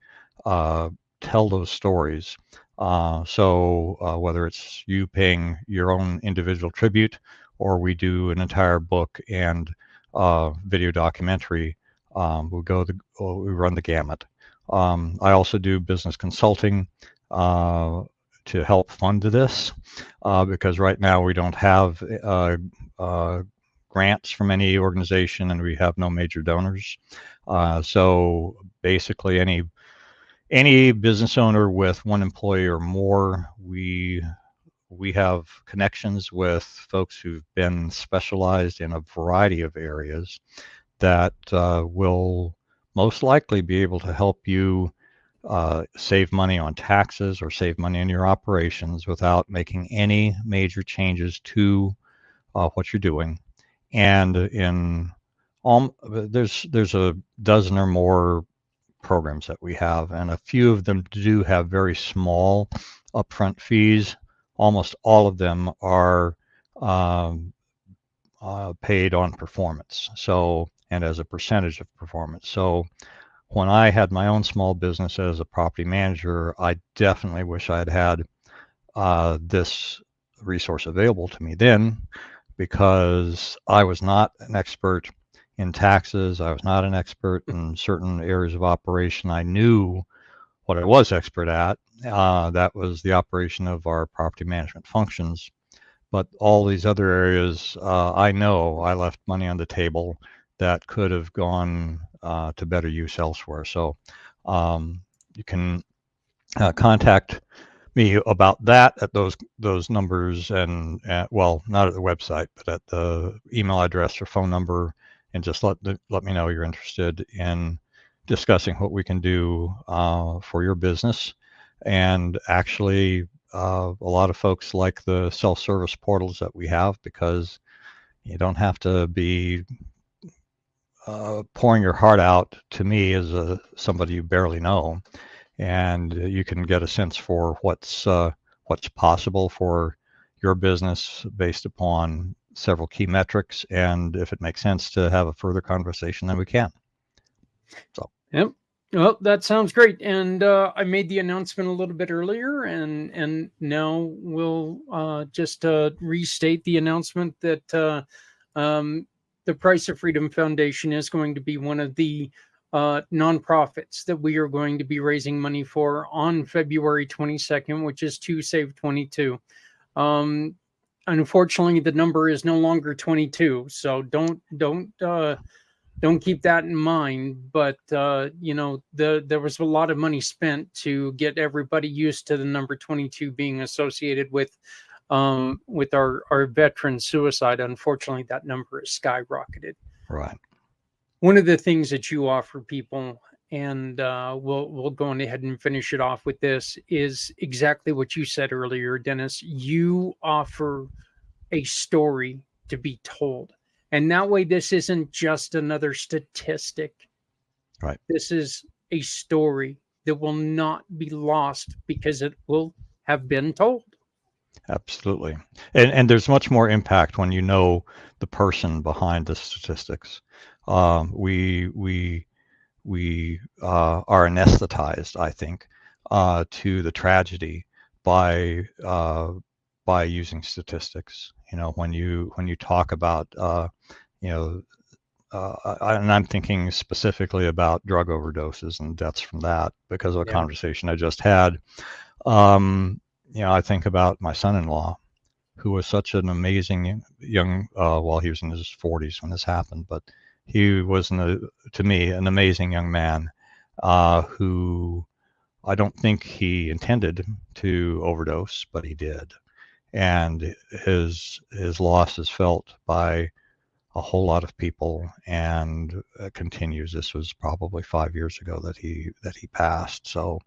tell those stories. So whether it's you paying your own individual tribute, or we do an entire book and video documentary, we run the gamut. I also do business consulting to help fund this because right now we don't have grants from any organization, and we have no major donors. So basically, any business owner with one employee or more, we have connections with folks who've been specialized in a variety of areas that will most likely be able to help you save money on taxes or save money in your operations without making any major changes to what you're doing. And there's a dozen or more programs that we have, and a few of them do have very small upfront fees. Almost all of them are paid on performance, and as a percentage of performance. So when I had my own small business as a property manager, I definitely wish I had had this resource available to me then, because I was not an expert in taxes. I was not an expert in certain areas of operation. I knew what I was expert at. That was the operation of our property management functions. But all these other areas, I know I left money on the table that could have gone to better use elsewhere. So you can contact me about that at those numbers, and well, not at the website, but at the email address or phone number, and just let me know you're interested in discussing what we can do for your business. And actually, a lot of folks like the self-service portals that we have, because you don't have to be pouring your heart out to me as somebody you barely know, and you can get a sense for what's possible for your business based upon several key metrics. And if it makes sense to have a further conversation, then we can. So. Yep. Well, that sounds great. And I made the announcement a little bit earlier, and now we'll just restate the announcement that the Price of Freedom Foundation is going to be one of the nonprofits that we are going to be raising money for on February 22nd, which is 2Save22. Unfortunately, the number is no longer 22, so don't keep that in mind. But there was a lot of money spent to get everybody used to the number 22 being associated with our veteran suicide. Unfortunately, that number has skyrocketed. Right. One of the things that you offer people, and we'll go on ahead and finish it off with this, is exactly what you said earlier, Dennis. You offer a story to be told. And that way, this isn't just another statistic. Right. This is a story that will not be lost because it will have been told. Absolutely. And there's much more impact when you know the person behind the statistics. We are anesthetized, I think, to the tragedy by using statistics. When you talk about and I'm thinking specifically about drug overdoses and deaths from that because of a conversation I just had. I think about my son-in-law, who was such an amazing young, he was in his 40s when this happened, but he was, to me, an amazing young man who I don't think he intended to overdose, but he did. And his loss is felt by a whole lot of people, and continues. This was probably 5 years ago that he passed. So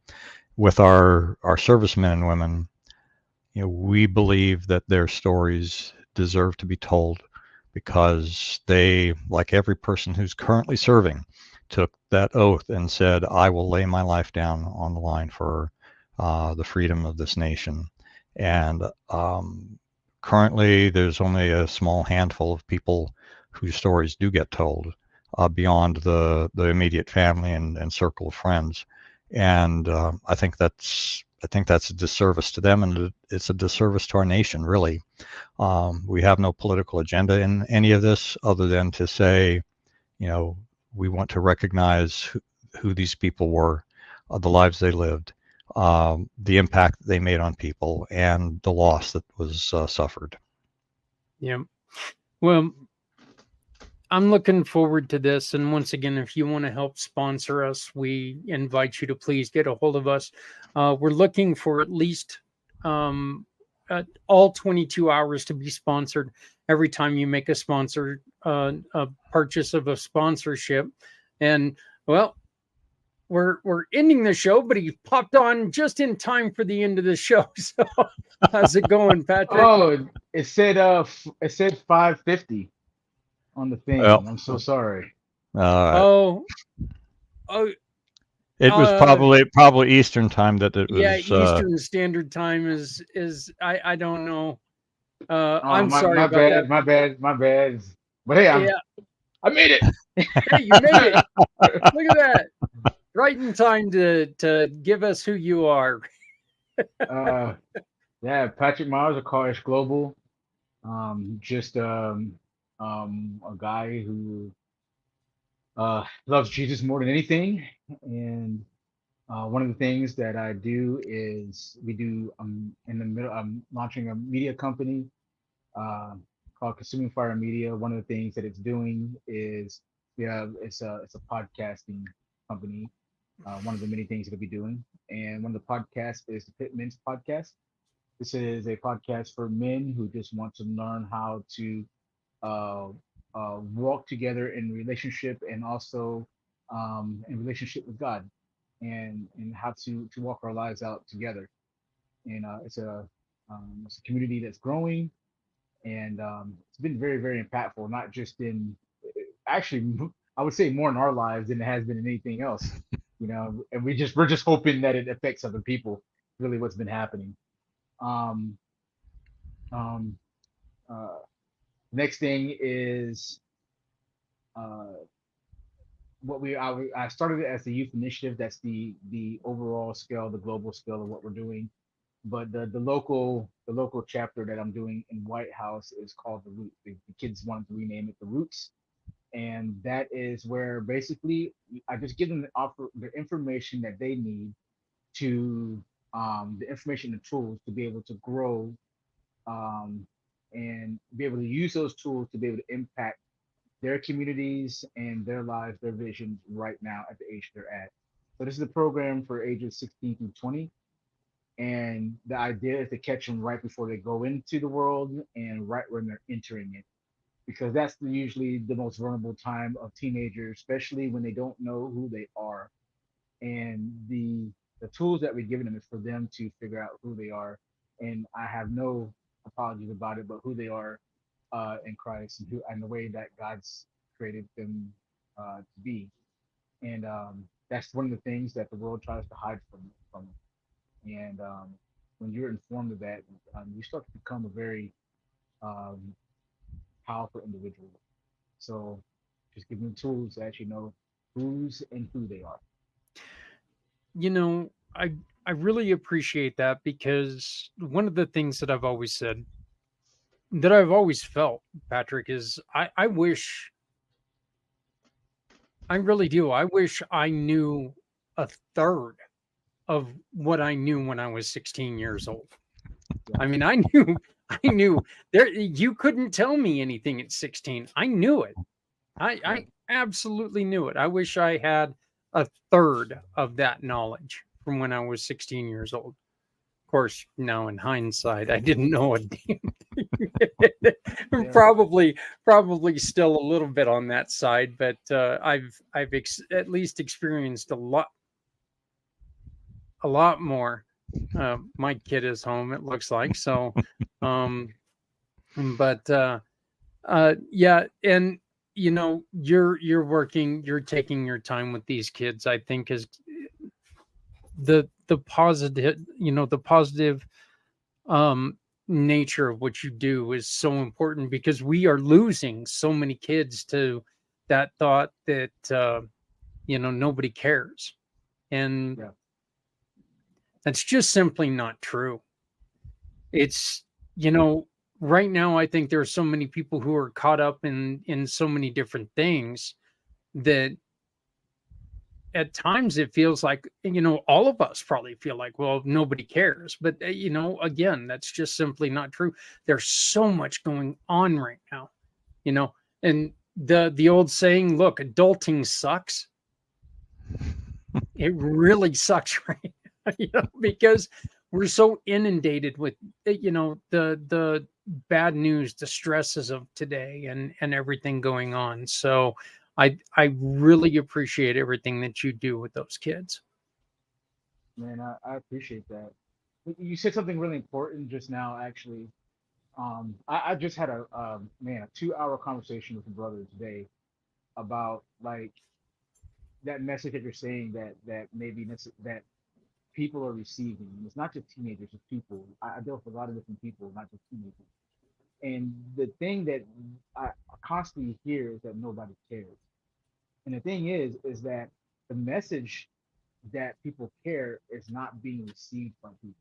with our servicemen and women, we believe that their stories deserve to be told because they, like every person who's currently serving, took that oath and said, I will lay my life down on the line for the freedom of this nation. And currently, there's only a small handful of people whose stories do get told beyond the immediate family and circle of friends. And I think that's a disservice to them, and it's a disservice to our nation, really. We have no political agenda in any of this other than to say, we want to recognize who these people were, the lives they lived, the impact that they made on people, and the loss that was suffered. Yeah. Well, I'm looking forward to this. And once again, if you want to help sponsor us, we invite you to please get a hold of us. We're looking for at least all 22 hours to be sponsored every time you make a purchase of a sponsorship. And well, we're ending the show, but he popped on just in time for the end of the show. So how's it going, Patrick? Oh, it said 5:50 on the thing. Well, I'm so sorry. Oh, it was probably Eastern time that it was. Yeah, Eastern Standard Time is I don't know. I'm sorry my about bad, that. my bad. But hey, I made it. Hey, you made it. Look at that. Right in time to give us who you are. Yeah, Patrick Miles of College Global. Just a guy who loves Jesus more than anything. And one of the things that I do is I'm launching a media company called Consuming Fire Media. One of the things that it's doing is it's a podcasting company. One of the many things it'll be doing, and one of the podcasts is the Pit Men's podcast. This is a podcast for men who just want to learn how to walk together in relationship, and also in relationship with God, and how to walk our lives out together. And it's a community that's growing, and it's been very, very impactful, not just in actually, I would say more in our lives than it has been in anything else. And we're just hoping that it affects other people. Really, what's been happening. Um, um, Next thing is I started it as the youth initiative. That's the overall scale, the global scale of what we're doing. But the local chapter that I'm doing in White House is called the Roots. The kids wanted to rename it the Roots, and that is where basically I just give them the information that they need to the information and tools to be able to grow, and be able to use those tools to be able to impact their communities and their lives, their visions right now at the age they're at. So this is a program for ages 16 through 20. And the idea is to catch them right before they go into the world and right when they're entering it, because that's usually the most vulnerable time of teenagers, especially when they don't know who they are. And the tools that we're giving them is for them to figure out who they are. And I have no apologies about it, but who they are in Christ, and the way that God's created them to be. And that's one of the things that the world tries to hide from them. And when you're informed of that, you start to become a very powerful individual. So just give them tools to actually know who's and who they are. I really appreciate that, because one of the things that I've always said, that I've always felt, Patrick, is I wish, I really do. I wish I knew a third of what I knew when I was 16 years old. I mean, I knew there, you couldn't tell me anything at 16. I knew it. I absolutely knew it. I wish I had a third of that knowledge from when I was 16 years old. Of course, now in hindsight, I didn't know a damn thing. Yeah. Probably still a little bit on that side, but I've at least experienced a lot more My kid is home, it looks like. So, um, but yeah, and you're working, you're taking your time with these kids. I think is the positive, the positive um nature of what you do is so important, because we are losing so many kids to that thought that nobody cares, and Yeah. that's just simply not true. It's you know right now I think there are so many people who are caught up in so many different things that at times it feels like, all of us probably feel like, well, nobody cares, but again, that's just simply not true. There's so much going on right now, you know and the old saying, look, adulting sucks. It really sucks right now, because we're so inundated with the bad news, the stresses of today, and everything going on. So I really appreciate everything that you do with those kids. Man, I appreciate that. You said something really important just now, actually. I just had a 2 hour conversation with a brother today about like that message that you're saying that maybe that people are receiving. And it's not just teenagers, it's people. I deal with a lot of different people, not just teenagers. And the thing that I constantly hear is that nobody cares. And the thing is that the message that people care is not being received by people.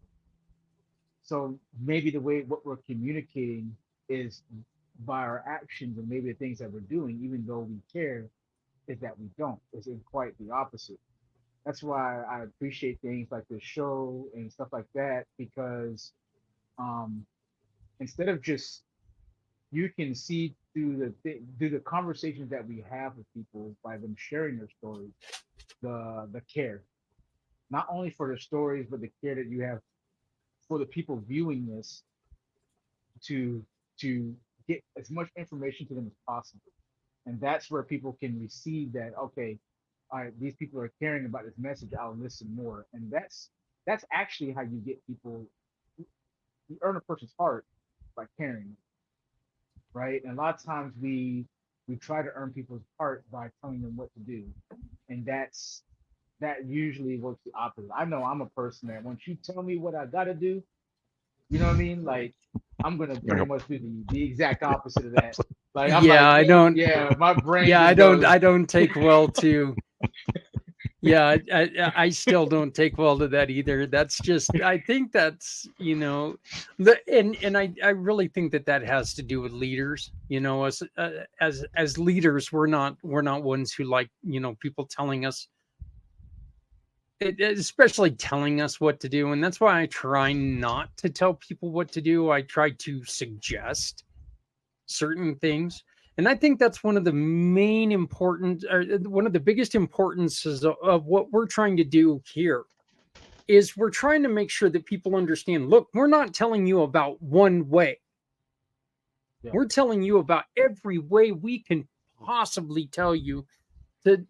So maybe the way what we're communicating is by our actions and maybe the things that we're doing, even though we care, is that we don't. It's in quite the opposite. That's why I appreciate things like this show and stuff like that, because um, instead of just you can see through the conversations that we have with people by them sharing their stories, the care, not only for their stories, but the care that you have for the people viewing this to to get as much information to them as possible. And that's where people can receive that, okay, all right, these people are caring about this message, I'll listen more. And that's actually how you get people, you earn a person's heart by caring, right? And a lot of times we try to earn people's heart by telling them what to do. And that usually works the opposite. I know I'm a person that once you tell me what I gotta do, you know what I mean? Like I'm gonna pretty much do the exact opposite of that. Like I'm Yeah, like, I yeah, don't. yeah, my brain Yeah, I just don't. goes, I don't take well to. Yeah, I still don't take well to that either. That's just. I think that's and I really think that has to do with leaders. As leaders, we're not ones who like people telling us, especially telling us what to do, and that's why I try not to tell people what to do. I try to suggest certain things. And I think that's one of the main important, or one of the biggest importances of what we're trying to do here is we're trying to make sure that people understand, look, we're not telling you about one way. yeah, We're telling you about every way we can possibly tell you to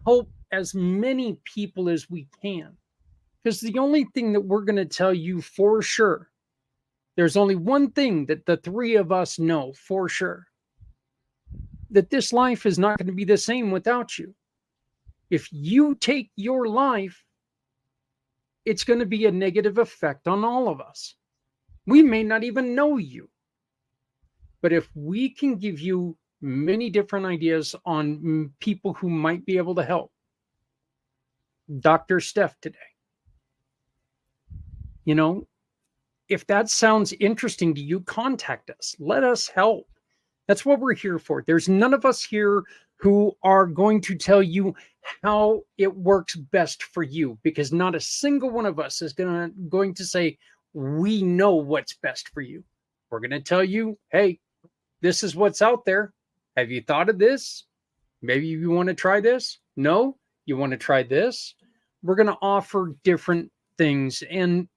help as many people as we can. Because the only thing that we're going to tell you for sure, there's only one thing that the three of us know for sure, that this life is not going to be the same without you. If you take your life, it's going to be a negative effect on all of us. We may not even know you. But if we can give you many different ideas on people who might be able to help, Dr. Steph today, you know, if that sounds interesting to you, contact us. Let us help. That's what we're here for. There's none of us here who are going to tell you how it works best for you, because not a single one of us is going to say we know what's best for you. We're going to tell you, hey, this is what's out there. Have you thought of this? Maybe you want to try this. No, you want to try this. We're going to offer different things, and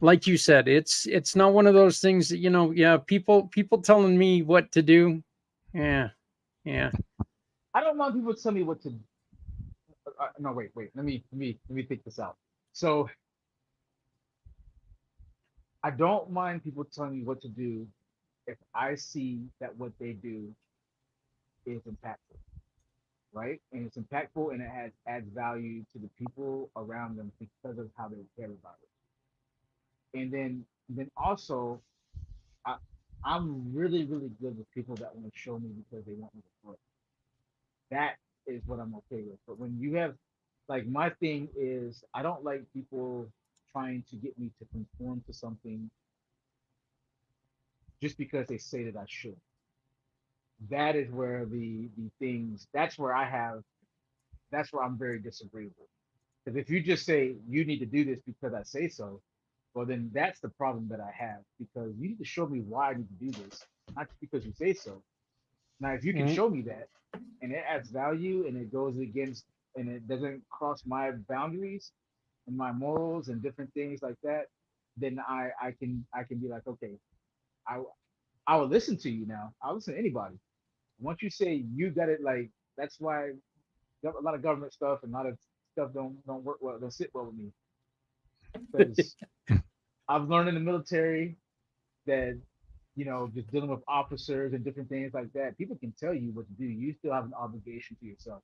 like you said, it's not one of those things that yeah, people telling me what to do. Yeah, yeah. I don't want people to tell me what to. No, wait. Let me think this out. So I don't mind people telling me what to do if I see that what they do is impactful, right? And it's impactful and it adds value to the people around them because of how they care about it. And then also I I'm really, really good with people that want to show me because they want me to grow. That is what I'm okay with. But when you have like my thing is I don't like people trying to get me to conform to something just because they say that I should. That is where the things that's where I have that's where I'm very disagreeable. Because if you just say you need to do this because I say so, well then that's the problem that I have because you need to show me why I need to do this, not just because you say so. Now if you can Mm, show me that and it adds value and it goes against and it doesn't cross my boundaries and my morals and different things like that, then I can be like, okay, I I will listen to you now. I'll listen to anybody. Once you say you got it, like that's why a lot of government stuff and a lot of stuff don't work well, don't sit well with me because I've learned in the military that just dealing with officers and different things like that, people can tell you what to do. You still have an obligation to yourself,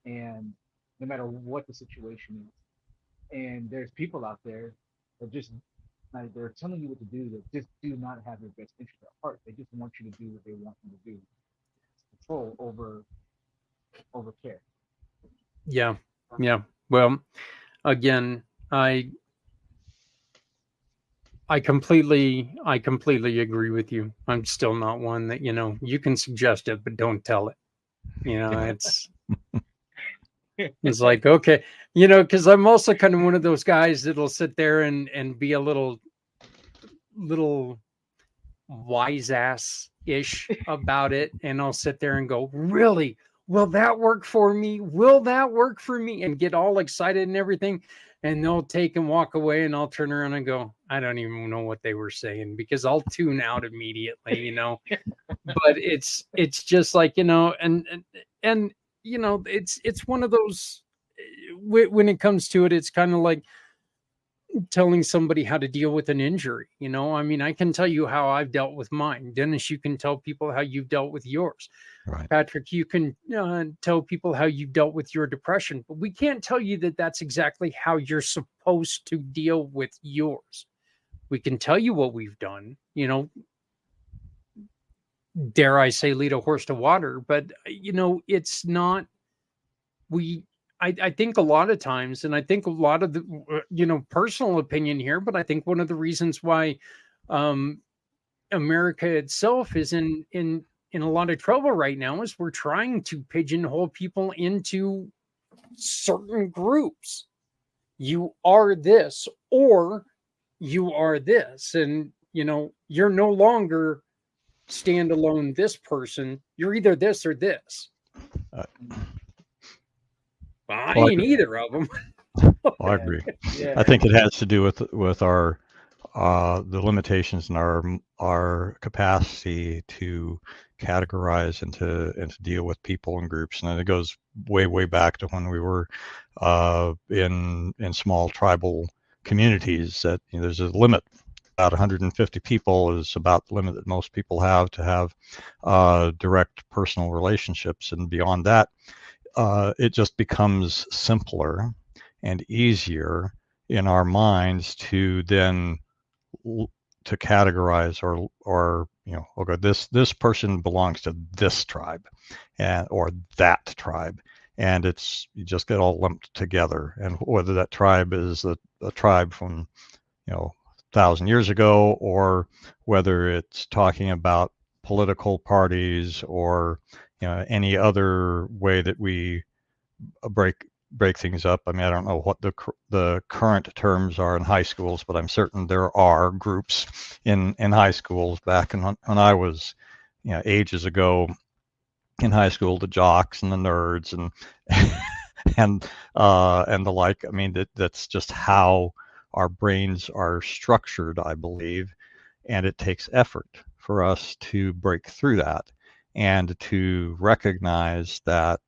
and no matter what the situation is. And there's people out there that just like they're telling you what to do that just do not have your best interest at heart. They just want you to do what they want you to do. Control over care. yeah, yeah. Well, again, I completely agree with you. I'm still not one that, you can suggest it, but don't tell it. It's like, okay, because I'm also kind of one of those guys that'll sit there and be a little wise ass ish about it. And I'll sit there and go, really? Will that work for me? Will that work for me? And get all excited and everything. And they'll take and walk away, and I'll turn around and go, I don't even know what they were saying because I'll tune out immediately. But it's just like, and it's one of those when it comes to it, it's kind of like telling somebody how to deal with an injury. I mean, I can tell you how I've dealt with mine. Dennis, you can tell people how you've dealt with yours. Right. Patrick, you can tell people how you've dealt with your depression, but we can't tell you that that's exactly how you're supposed to deal with yours. We can tell you what we've done, dare I say, lead a horse to water, but it's not, we, I think a lot of times, and I think a lot of the, personal opinion here, but I think one of the reasons why um, America itself is in a lot of trouble right now is we're trying to pigeonhole people into certain groups. You are this or you are this, and you're no longer standalone this person. You're either this or this. Uh, I well, ain't either of them. I agree. Yeah. I think it has to do with our the limitations in our capacity to categorize and to deal with people and groups, and it goes way back to when we were in small tribal communities. That there's a limit. About 150 people is about the limit that most people have to have direct personal relationships, and beyond that, it just becomes simpler and easier in our minds to then to categorize or okay, this person belongs to this tribe and or that tribe, and you just get all lumped together, and whether that tribe is a tribe from 1,000 years ago, or whether it's talking about political parties or any other way that we break things up. I mean, I don't know what the current terms are in high schools, but I'm certain there are groups in high schools back when I was ages ago in high school, the jocks and the nerds and and the like. I mean, that's just how our brains are structured, I believe, and it takes effort for us to break through that and to recognize that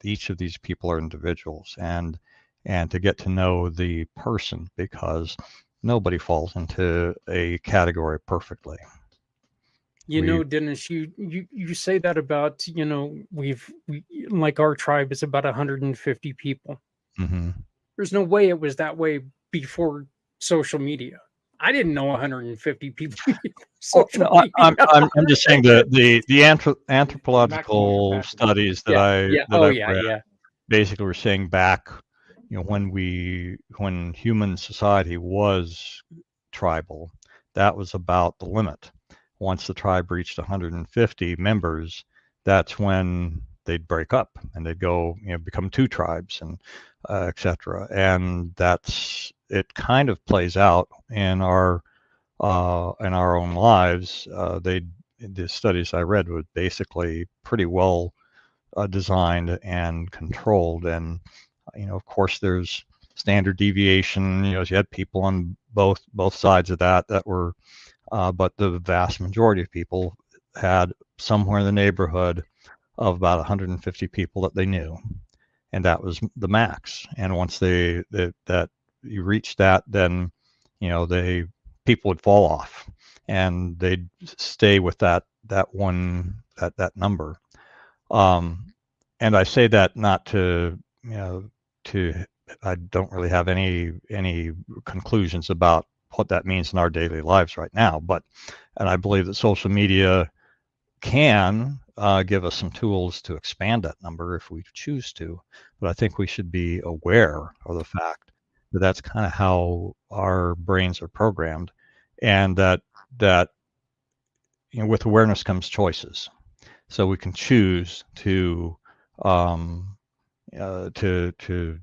each of these people are individuals and to get to know the person, because nobody falls into a category perfectly. You know, Dennis, you say that about, you know, we like our tribe is about 150 people. Mm-hmm. There's no way it was that way before social media. I didn't know 150 people before Well, social no, media. I'm just saying the Maximum anthropological capacity. studies that Yeah. that Oh, I've yeah. read Yeah. basically were saying back, you know, when human society was tribal, that was about the limit. Once the tribe reached 150 members, that's when they'd break up and they'd go, you know, become two tribes and etc. And that's it. Kind of plays out in our own lives. The studies I read were basically pretty well designed and controlled. And you know, of course, there's standard deviation. You know, you had people on both sides of that were, but the vast majority of people had somewhere in the neighborhood of about 150 people that they knew, and that was the max. And once that you reach that, then you know people would fall off, and they'd stay with that number. And I say that not to, you know, to I don't really have any conclusions about what that means in our daily lives right now, and I believe that social media can give us some tools to expand that number if we choose to. But I think we should be aware of the fact that that's kind of how our brains are programmed, and that you know, with awareness comes choices. So we can choose um, to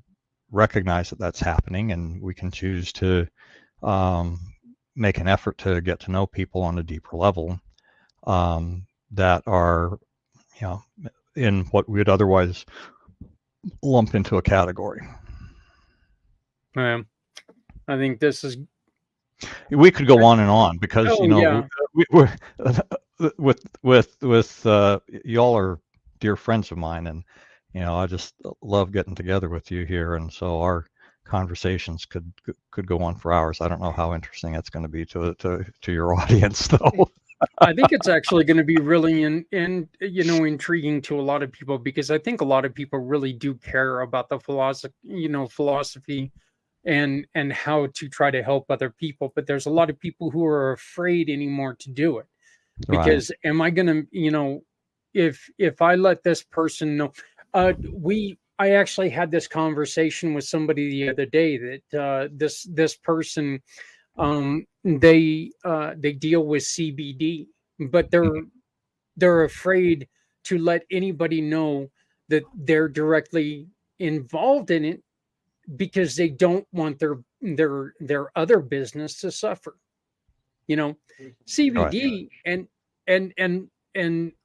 recognize that that's happening, and we can choose to um, make an effort to get to know people on a deeper level, that are, you know, in what we would otherwise lump into a category. I think this is. We could go on and on because, Oh, you know, yeah. we're with y'all are dear friends of mine, and you know, I just love getting together with you here, and so our conversations could go on for hours. I don't know how interesting it's going to be to your audience, though. I think it's actually going to be really you know, intriguing to a lot of people, because I think a lot of people really do care about the philosophy and how to try to help other people. But there's a lot of people who are afraid anymore to do it, Right. because am I going to, you know, if I let this person know, I actually had this conversation with somebody the other day that this person, they deal with CBD, but they're afraid to let anybody know that they're directly involved in it, because they don't want their other business to suffer. You know, Right. CBD and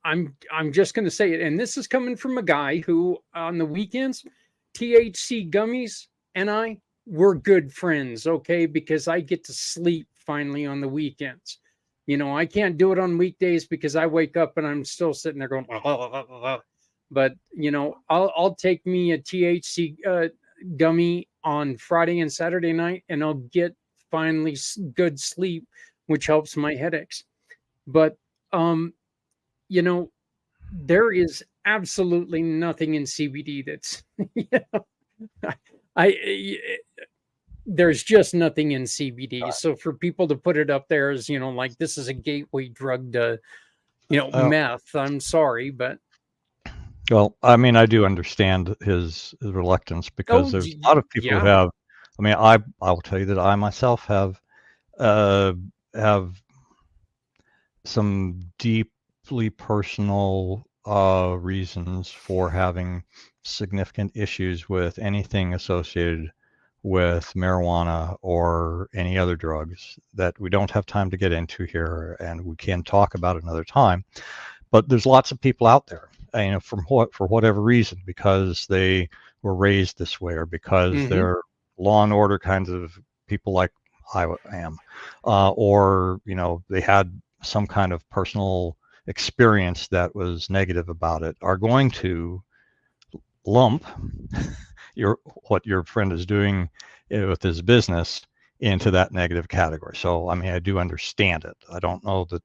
I'm just going to say it, and this is coming from a guy who on the weekends, THC gummies and I were good friends, okay, because I get to sleep finally on the weekends. You know, I can't do it on weekdays because I wake up and I'm still sitting there going, but you know, I'll take me a THC gummy on Friday and Saturday night, and I'll get finally good sleep, which helps my headaches. But you know, there is absolutely nothing in CBD that's I there's just nothing in CBD. So for people to put it up there as, you know, like this is a gateway drug to, you know, meth, I'm sorry, but Well, I mean, I do understand his reluctance, because there's a lot of people who yeah. have. I mean, I will tell you that I myself uh, have some deeply personal reasons for having significant issues with anything associated with marijuana or any other drugs that we don't have time to get into here, and we can talk about another time. But there's lots of people out there, you know, for whatever reason, because they were raised this way, or because they're law and order kinds of people like I am, or you know, they had some kind of personal experience that was negative about it, are going to lump what your friend is doing with his business into that negative category. So I mean, I do understand it. I don't know that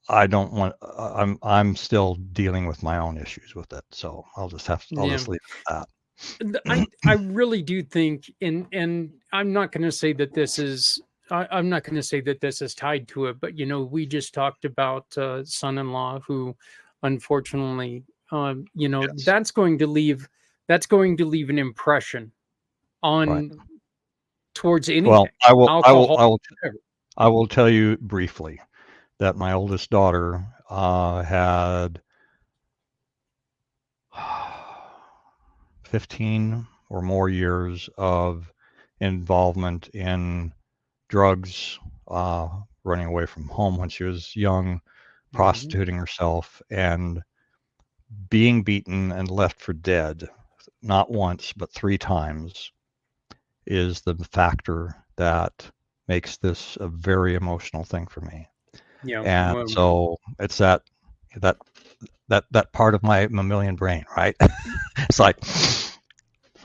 I don't want. I'm still dealing with my own issues with it. So I'll just leave it at that. I really do think, and I'm not going to say that this is. I'm not going to say that this is tied to it, but we just talked about son-in-law who, unfortunately, Yes. that's going to leave an impression Right. on towards anything. Well, alcohol. I will tell you briefly that my oldest daughter had 15 or more years of involvement in drugs, running away from home when she was young, prostituting herself, and being beaten and left for dead, not once, but 3 times, is the factor that makes this a very emotional thing for me. Yeah. And so it's that part of my mammalian brain, right? It's like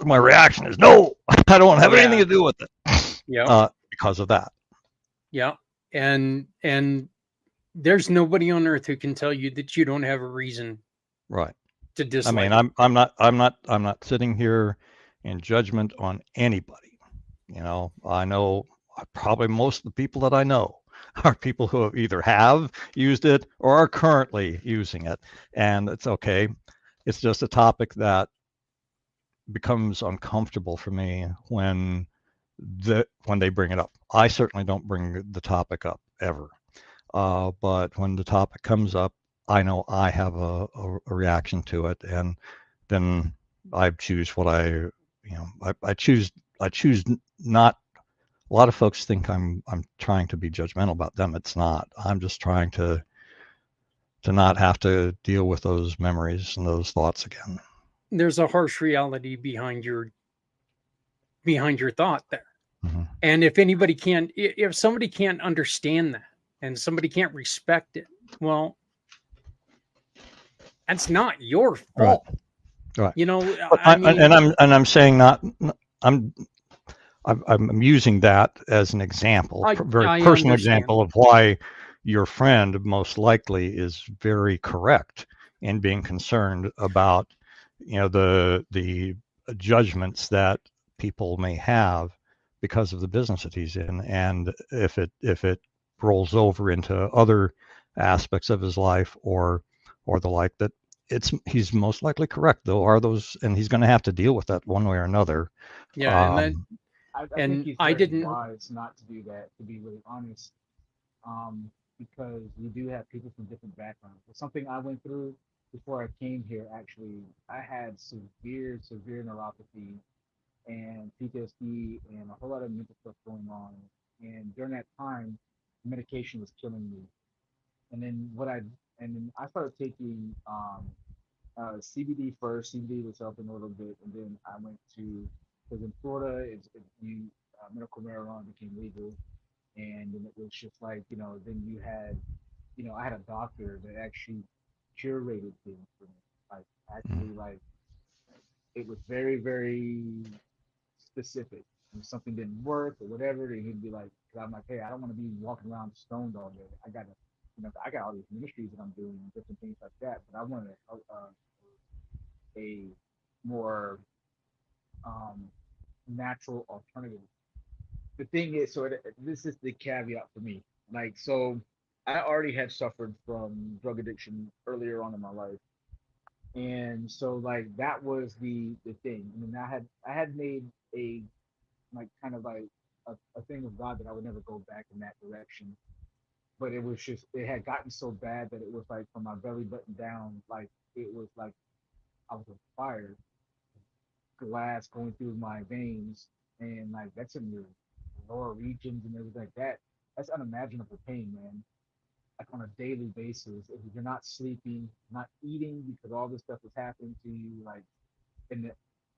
my reaction is no, I don't have anything to do with it. Yeah. Because of that. Yeah. And there's nobody on earth who can tell you that you don't have a reason Right. to dislike. I mean, I'm not sitting here in judgment on anybody. I know probably most of the people that I know are people who have used it or are currently using it, and it's okay. It's just a topic that becomes uncomfortable for me when they bring it up. I certainly don't bring the topic up ever, but when the topic comes up, I know I have a reaction to it, and then I choose what I choose not. A lot of folks think I'm trying to be judgmental about them. It's not. I'm just trying to not have to deal with those memories and those thoughts again. There's a harsh reality behind your thought there. Mm-hmm. And if somebody can't understand that and somebody can't respect it, well, that's not your fault. Right. I mean, I'm saying not. I'm using that as an example, very personal example of why your friend most likely is very correct in being concerned about the judgments that people may have because of the business that he's in, and if it rolls over into other aspects of his life or the like, that he's most likely correct, though, and he's going to have to deal with that one way or another. Yeah. I think he's very wise not to do that, to be really honest, because we do have people from different backgrounds. It's something I went through before I came here. Actually, I had severe neuropathy and PTSD and a whole lot of mental stuff going on. And during that time, medication was killing me. And then I started taking CBD first. CBD was helping a little bit, and then I went to because in Florida, medical marijuana became legal, and then it was just like then you had I had a doctor that actually curated things for me, like actually like it was very very specific. If something didn't work or whatever, then he'd be like, because I'm like, hey, I don't want to be walking around stoned all day. I got all these ministries that I'm doing, different things like that. But I wanted a more natural alternative. The thing is, this is the caveat for me. Like, so I already had suffered from drug addiction earlier on in my life, and so like that was the thing. I mean, I had made a like kind of like a thing with God that I would never go back in that direction. But it had gotten so bad that it was like from my belly button down, like it was like I was on fire, glass going through my veins, and like that's in your lower regions and everything like that. That's unimaginable pain, man. Like on a daily basis, if you're not sleeping, not eating because all this stuff is happening to you, like, and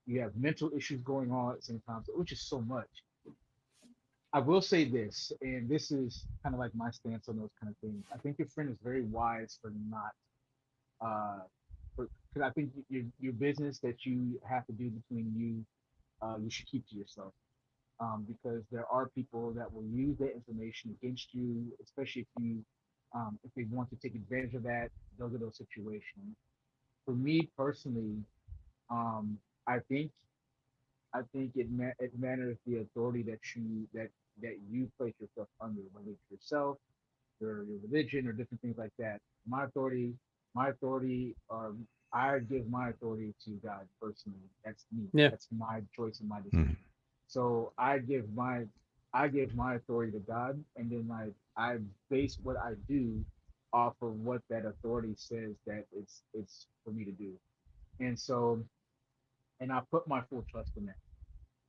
you have mental issues going on at the same time, which is so much. I will say this, and this is kind of like my stance on those kind of things. I think your friend is very wise for not, because I think your business that you have to do between you you should keep to yourself. Because there are people that will use that information against you, especially if they want to take advantage of that. Those are those situations. For me personally, um, I think it matters the authority that you place yourself under, whether it's yourself, your religion, or different things like that. My authority, I give my authority to God personally. That's me. Yeah. That's my choice and my Hmm. decision. So I give my authority to God, and then I base what I do off of what that authority says that it's for me to do. And so and I put my full trust in that.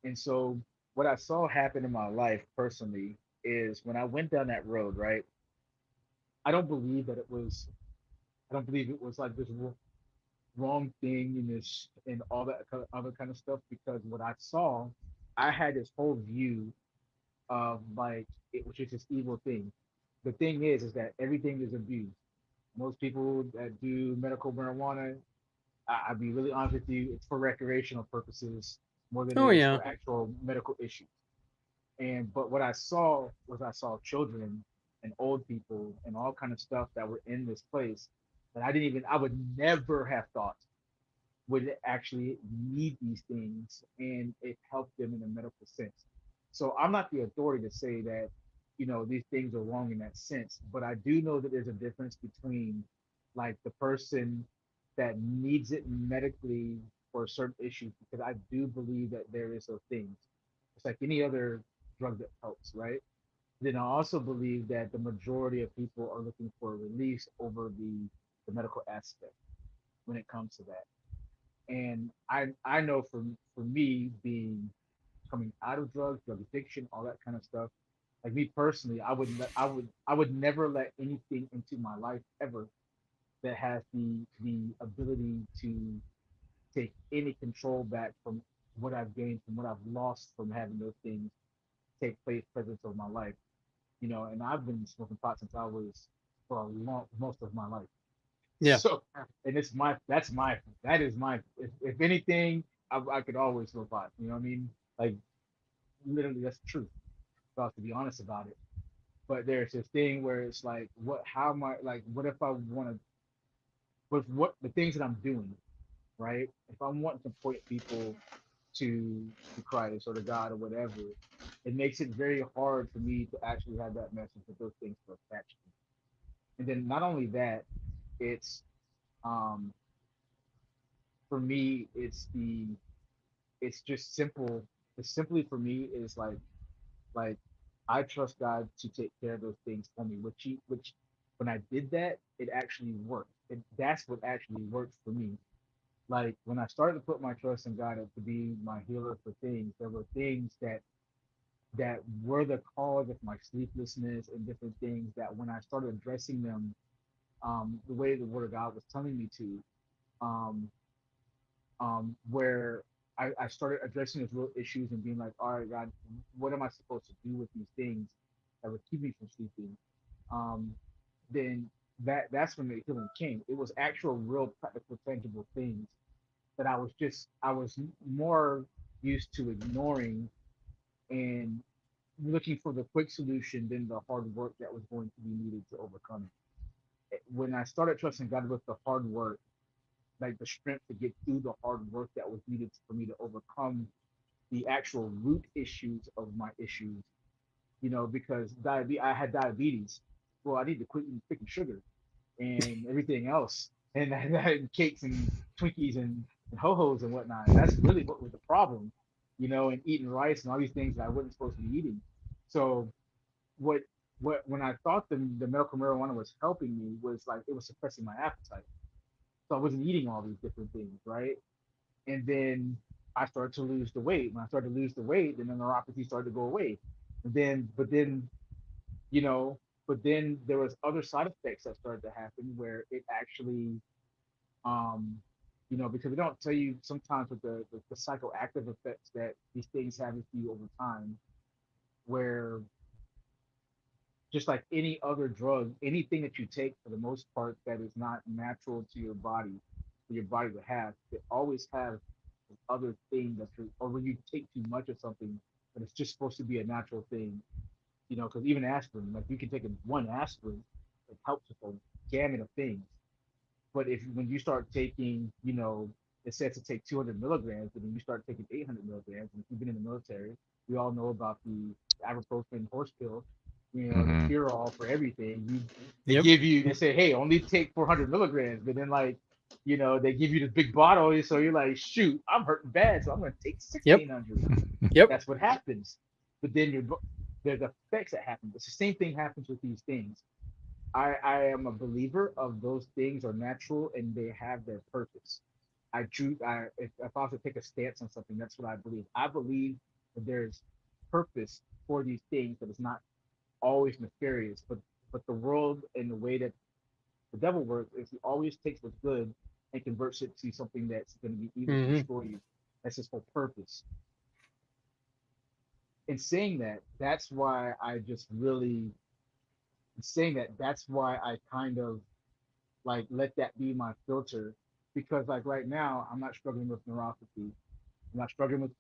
And so what I saw happen in my life personally is when I went down that road, right? I don't believe that it was I don't believe it was like this wrong thing and this and all that other kind of stuff, because what I saw, I had this whole view of like it was just this evil thing. The thing is that everything is abused. Most people that do medical marijuana, I'll be really honest with you, it's for recreational purposes more than Oh, it is yeah. for actual medical issues. And but what I saw was I saw children and old people and all kind of stuff that were in this place that I would never have thought would actually need these things, and it helped them in a medical sense. So I'm not the authority to say that, these things are wrong in that sense, but I do know that there's a difference between like the person that needs it medically for certain issues, because I do believe that there is those things. It's like any other drug that helps, right? Then I also believe that the majority of people are looking for a release over the medical aspect when it comes to that. And I know for me being coming out of drugs, drug addiction, all that kind of stuff. Like me personally, I would never let anything into my life ever that has the ability to take any control back from what I've gained, from what I've lost from having those things take place presence of my life. And I've been smoking pot since I was for a long most of my life. Yeah. So, and that is my, if anything, I could always smoke pot. You know what I mean? Like, literally, that's the truth. If I was to be honest about it. But there's this thing where it's like, how am I, like, what if I want to, with what the things that I'm doing, right? If I'm wanting to point people to Christ or to God or whatever, it makes it very hard for me to actually have that message with those things to attach to. And then not only that, it's um for me, it's just simple. It's simply for me is like I trust God to take care of those things for me. Which when I did that, it actually worked. That's what actually worked for me. Like when I started to put my trust in God to be my healer for things, there were things that were the cause of my sleeplessness and different things that when I started addressing them, the way the Word of God was telling me to, um, where I started addressing those real issues and being like, all right, God, what am I supposed to do with these things that would keep me from sleeping? Um, then that's when the healing came. It was actual, real, practical, tangible things that I was more used to ignoring and looking for the quick solution than the hard work that was going to be needed to overcome it. When I started trusting God with the hard work, like the strength to get through the hard work that was needed for me to overcome the actual root issues of my issues, because I had diabetes. Well, I need to quit eating sugar and everything else, and, and cakes and Twinkies and ho-hos and whatnot. That's really what was the problem, and eating rice and all these things that I wasn't supposed to be eating. So what when I thought the medical marijuana was helping me was like it was suppressing my appetite. So I wasn't eating all these different things, right? And then I started to lose the weight. When I started to lose the weight, then the neuropathy started to go away. But then, you know, but then there was other side effects that started to happen where it actually, um, because they don't tell you sometimes with the psychoactive effects that these things have with you over time, where just like any other drug, anything that you take for the most part that is not natural to your body, for your body to have, it always have this other thing or when you take too much of something, but it's just supposed to be a natural thing, because even aspirin, like you can take one aspirin, it helps with a gamut of things. But if when you start taking, it says to take 200 milligrams, but then you start taking 800 milligrams, and if you've been in the military, we all know about the ibuprofen horse pill, the Hmm. cure all for everything. They Yep. give you, they say, hey, only take 400 milligrams, but then like, they give you this big bottle, so you're like, shoot, I'm hurting bad, so I'm gonna take Yep. 1600. Yep. That's what happens. But then there's effects that happen. It's the same thing happens with these things. I am a believer of those things are natural and they have their purpose. If I was to take a stance on something, that's what I believe. I believe that there's purpose for these things, that it's not always nefarious, but the world and the way that the devil works is he always takes what's good and converts it to something that's going to be evil to Hmm. destroy you. That's his whole purpose. In saying that, that's why I just really saying that that's why I kind of like let that be my filter, because like right now I'm not struggling with neuropathy. I'm not struggling with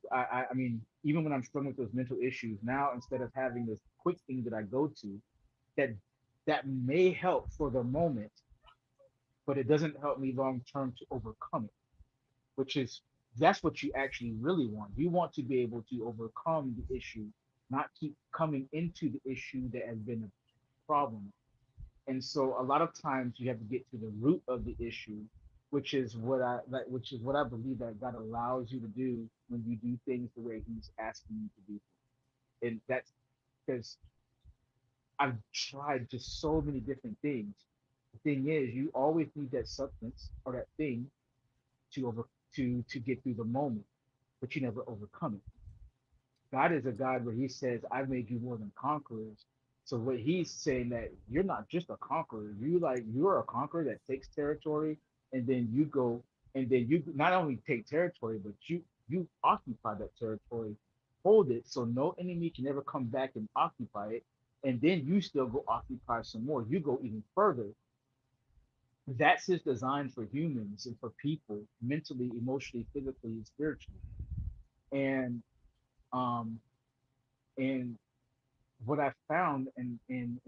I mean, even when I'm struggling with those mental issues now, instead of having this quick thing that I go to that may help for the moment, but it doesn't help me long term to overcome it, which is that's what you actually really want. You want to be able to overcome the issue, not keep coming into the issue that has been a problem. And so a lot of times you have to get to the root of the issue, which is what I believe that God allows you to do when you do things the way He's asking you to do them. And that's because I've tried just so many different things. The thing is, you always need that substance or that thing to over to get through the moment, but you never overcome it. God is a God where He says, "I've made you more than conquerors." So what He's saying that you're not just a conqueror. You're a conqueror that takes territory, and then you go, and then you not only take territory, but you occupy that territory, hold it, so no enemy can ever come back and occupy it, and then you still go occupy some more. You go even further. That's His design for humans and for people, mentally, emotionally, physically, and spiritually. And um and what I found, and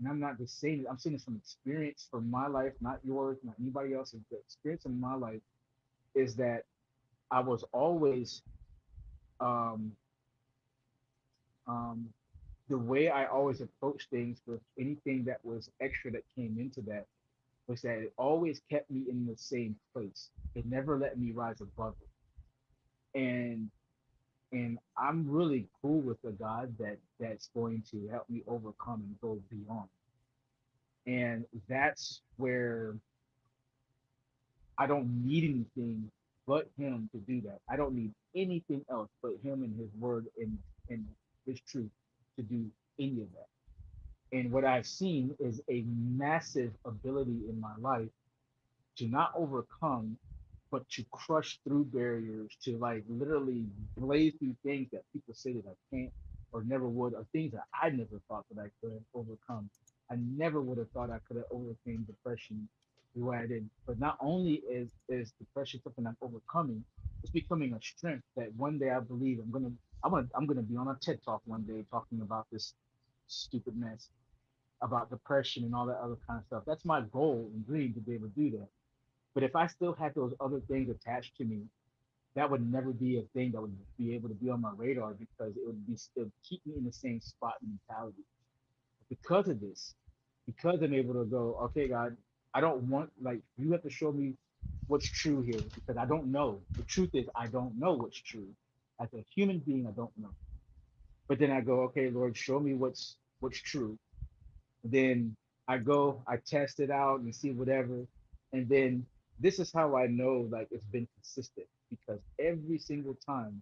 I'm not just saying it, I'm saying this from experience from my life, not yours, not anybody else's, but experience in my life is that I was always um, um, the way I always approached things with anything that was extra that came into that was that it always kept me in the same place. It never let me rise above it. And I'm really cool with a God that's going to help me overcome and go beyond. And that's where I don't need anything but Him to do that. I don't need anything else but Him and His Word and His truth to do any of that. And what I've seen is a massive ability in my life to not overcome, but to crush through barriers, to like literally blaze through things that people say that I can't or never would, or things that I never thought that I could overcome. I never would have thought I could have overcame depression the way I did. But not only is depression something I'm overcoming, it's becoming a strength that one day I believe I'm gonna be on a TED talk one day talking about this stupid mess about depression and all that other kind of stuff. That's my goal and dream to be able to do that. But if I still had those other things attached to me, that would never be a thing that would be able to be on my radar because it would keep me in the same spot mentality. Because of this, because I'm able to go, okay, God, I don't want like you have to show me what's true here because I don't know. The truth is I don't know what's true. As a human being, I don't know. But then I go, okay, Lord, show me what's true. Then I go, I test it out and see whatever. And then this is how I know like it's been consistent because every single time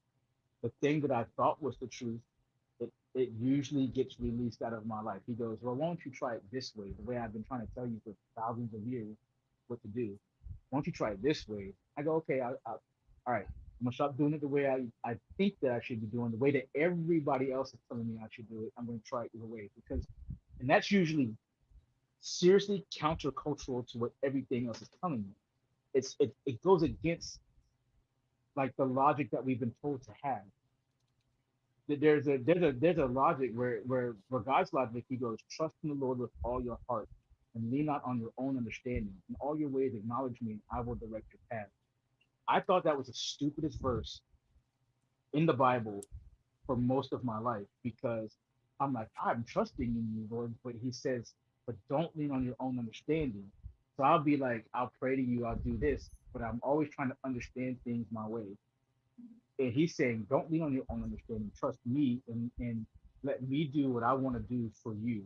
the thing that I thought was the truth, it usually gets released out of my life. He goes, well, why don't you try it this way? The way I've been trying to tell you for thousands of years what to do. Why don't you try it this way? I go, okay, all right. I'm gonna stop doing it the way I think that I should be doing, the way that everybody else is telling me I should do it. I'm gonna try it either way because, and that's usually seriously countercultural to what everything else is telling me. It goes against like the logic that we've been told to have. There's a logic where God's logic, he goes, trust in the Lord with all your heart and lean not on your own understanding. In all your ways acknowledge me and I will direct your path. I thought that was the stupidest verse in the Bible for most of my life, because I'm like, I'm trusting in you, Lord, but he says, but don't lean on your own understanding. So I'll be like, I'll pray to you, I'll do this, but I'm always trying to understand things my way. And he's saying, don't lean on your own understanding, trust me, and let me do what I want to do for you.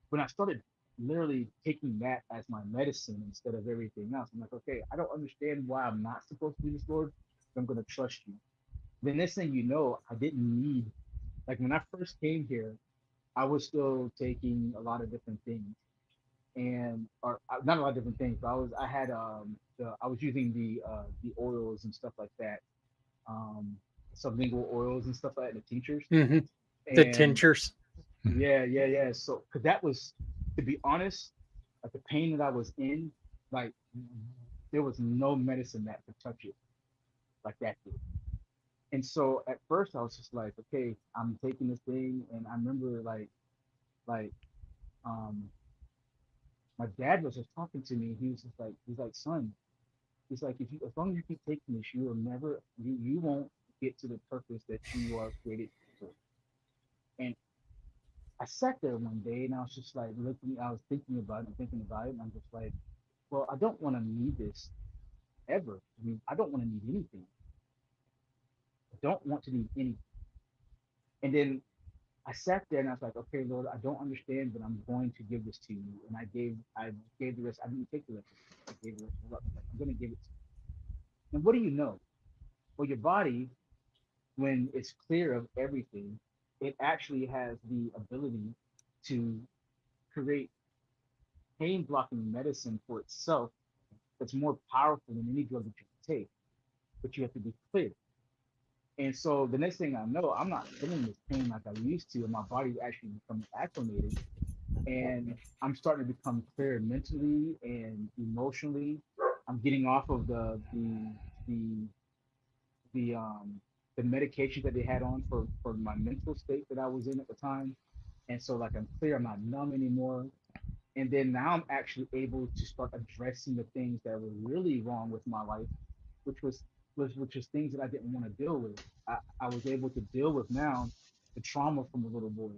When I started literally taking that as my medicine instead of everything else, I'm like, okay, I don't understand why I'm not supposed to do this, Lord, but I'm going to trust you. The next thing you know, I didn't need, like when I first came here, I was still taking a lot of different things, and or not a lot of different things, but I was using the oils and stuff like that, um, sublingual oils and stuff like that, the tinctures, Hmm. The and tinctures. yeah. So, cause that was, to be honest, like the pain that I was in, like there was no medicine that could touch it like that did. And so at first I was just like, okay, I'm taking this thing, and I remember like um my dad was just talking to me. He was just like, he's like, son, he's like, if you, as long as you keep taking this, you will never, you won't get to the purpose that you are created for. And I sat there one day and I was just like looking, I was thinking about it, and I'm just like, well, I don't want to need this ever. I mean, I don't want to need anything. I don't want to need anything. And then I sat there and I was like, okay, Lord, I don't understand, but I'm going to give this to you. And I gave the rest. I didn't take the rest. I gave the rest. Like, I'm going to give it to you. And what do you know? Well, your body, when it's clear of everything, it actually has the ability to create pain blocking medicine for itself that's more powerful than any drug that you can take. But you have to be clear. And so the next thing I know, I'm not feeling this pain like I used to, and my body actually becomes acclimated, and I'm starting to become clear mentally and emotionally. I'm getting off of the the the medication that they had on for my mental state that I was in at the time. And so like I'm clear, I'm not numb anymore. And then now I'm actually able to start addressing the things that were really wrong with my life, which was things that I didn't want to deal with. I was able to deal with now the trauma from a little boy,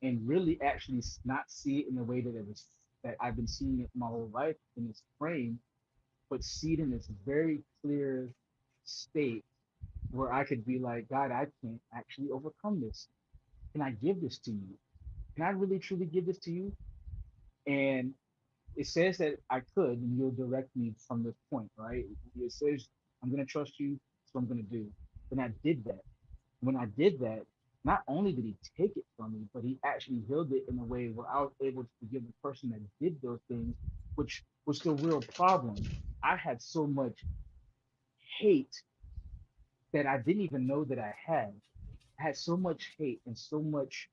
and really actually not see it in the way that I've been seeing it my whole life in this frame, but see it in this very clear state where I could be like, God, I can't actually overcome this. Can I give this to you? Can I really truly give this to you? And it says that I could, and you'll direct me from this point, right? It says I'm gonna trust you, so I'm gonna do. And I did that. When I did that, not only did he take it from me, but he actually healed it in a way where I was able to forgive the person that did those things, which was the real problem. I had so much hate that I didn't even know that I had. I had so much hate and so much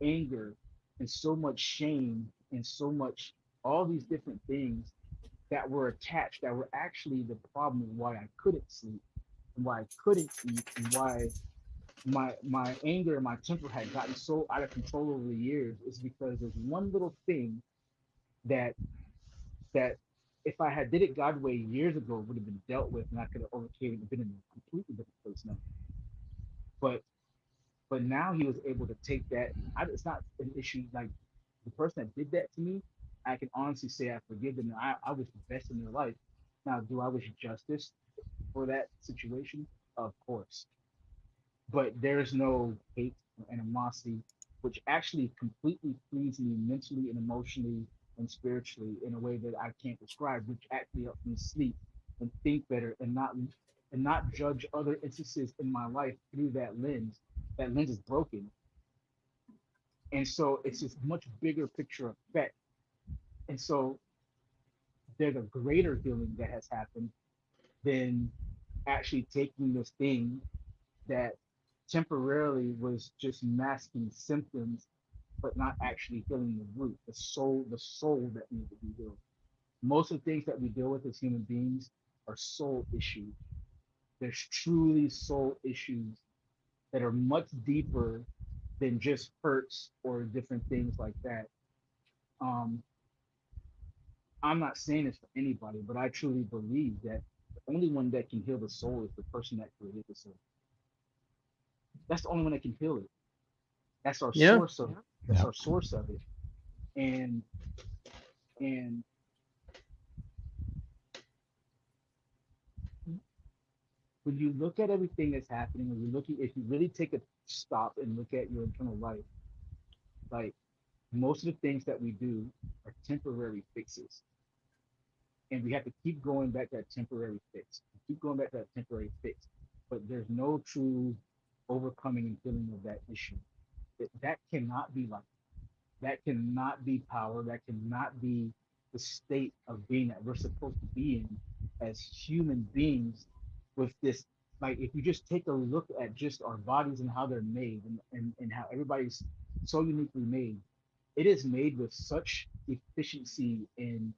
anger and so much shame and so much all these different things that were attached that were actually the problem of why I couldn't sleep and why I couldn't eat and why my anger and my temper had gotten so out of control over the years is because there's one little thing that that if I had did it God way years ago would have been dealt with, and I could have overcame it and been in a completely different place now. But now he was able to take that. It's not an issue like the person that did that to me. I can honestly say I forgive them. I was the best in their life. Now, do I wish justice for that situation? Of course, but there's no hate or animosity, which actually completely frees me mentally and emotionally and spiritually in a way that I can't describe, which actually helps me sleep and think better and not judge other instances in my life through that lens. That lens is broken. And so it's this much bigger picture effect. And so there's a greater healing that has happened than actually taking this thing that temporarily was just masking symptoms, but not actually healing the root, the soul that needs to be healed. Most of the things that we deal with as human beings are soul issues. There's truly soul issues that are much deeper than just hurts or different things like that. Um, I'm not saying this for anybody, but I truly believe that the only one that can heal the soul is the person that created the soul. That's the only one that can heal it. That's our Yeah. source of it. That's our source of it. And and when you look at everything that's happening, when you look at, if you really take a stop and look at your internal life, like most of the things that we do are temporary fixes. And we have to keep going back to that temporary fix. Keep going back to that temporary fix. But there's no true overcoming and healing of that issue. That cannot be like that cannot be power. That cannot be the state of being that we're supposed to be in as human beings with this. Like if you just take a look at just our bodies and how they're made and how everybody's so uniquely made, it is made with such efficiency and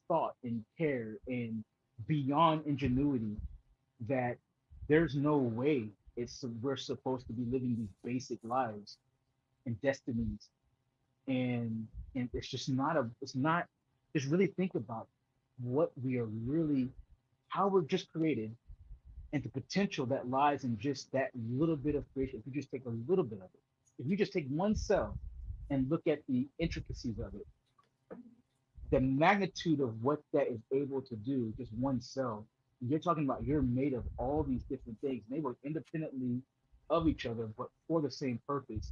thought and care and beyond ingenuity that there's no way we're supposed to be living these basic lives and destinies and it's just not it's not just really think about what we are really how we're just created and the potential that lies in just that little bit of creation. If you just take a little bit of it, if you just take one cell and look at the intricacies of it, the magnitude of what that is able to do, just one cell, you're talking about you're made of all these different things. And they work independently of each other, but for the same purpose.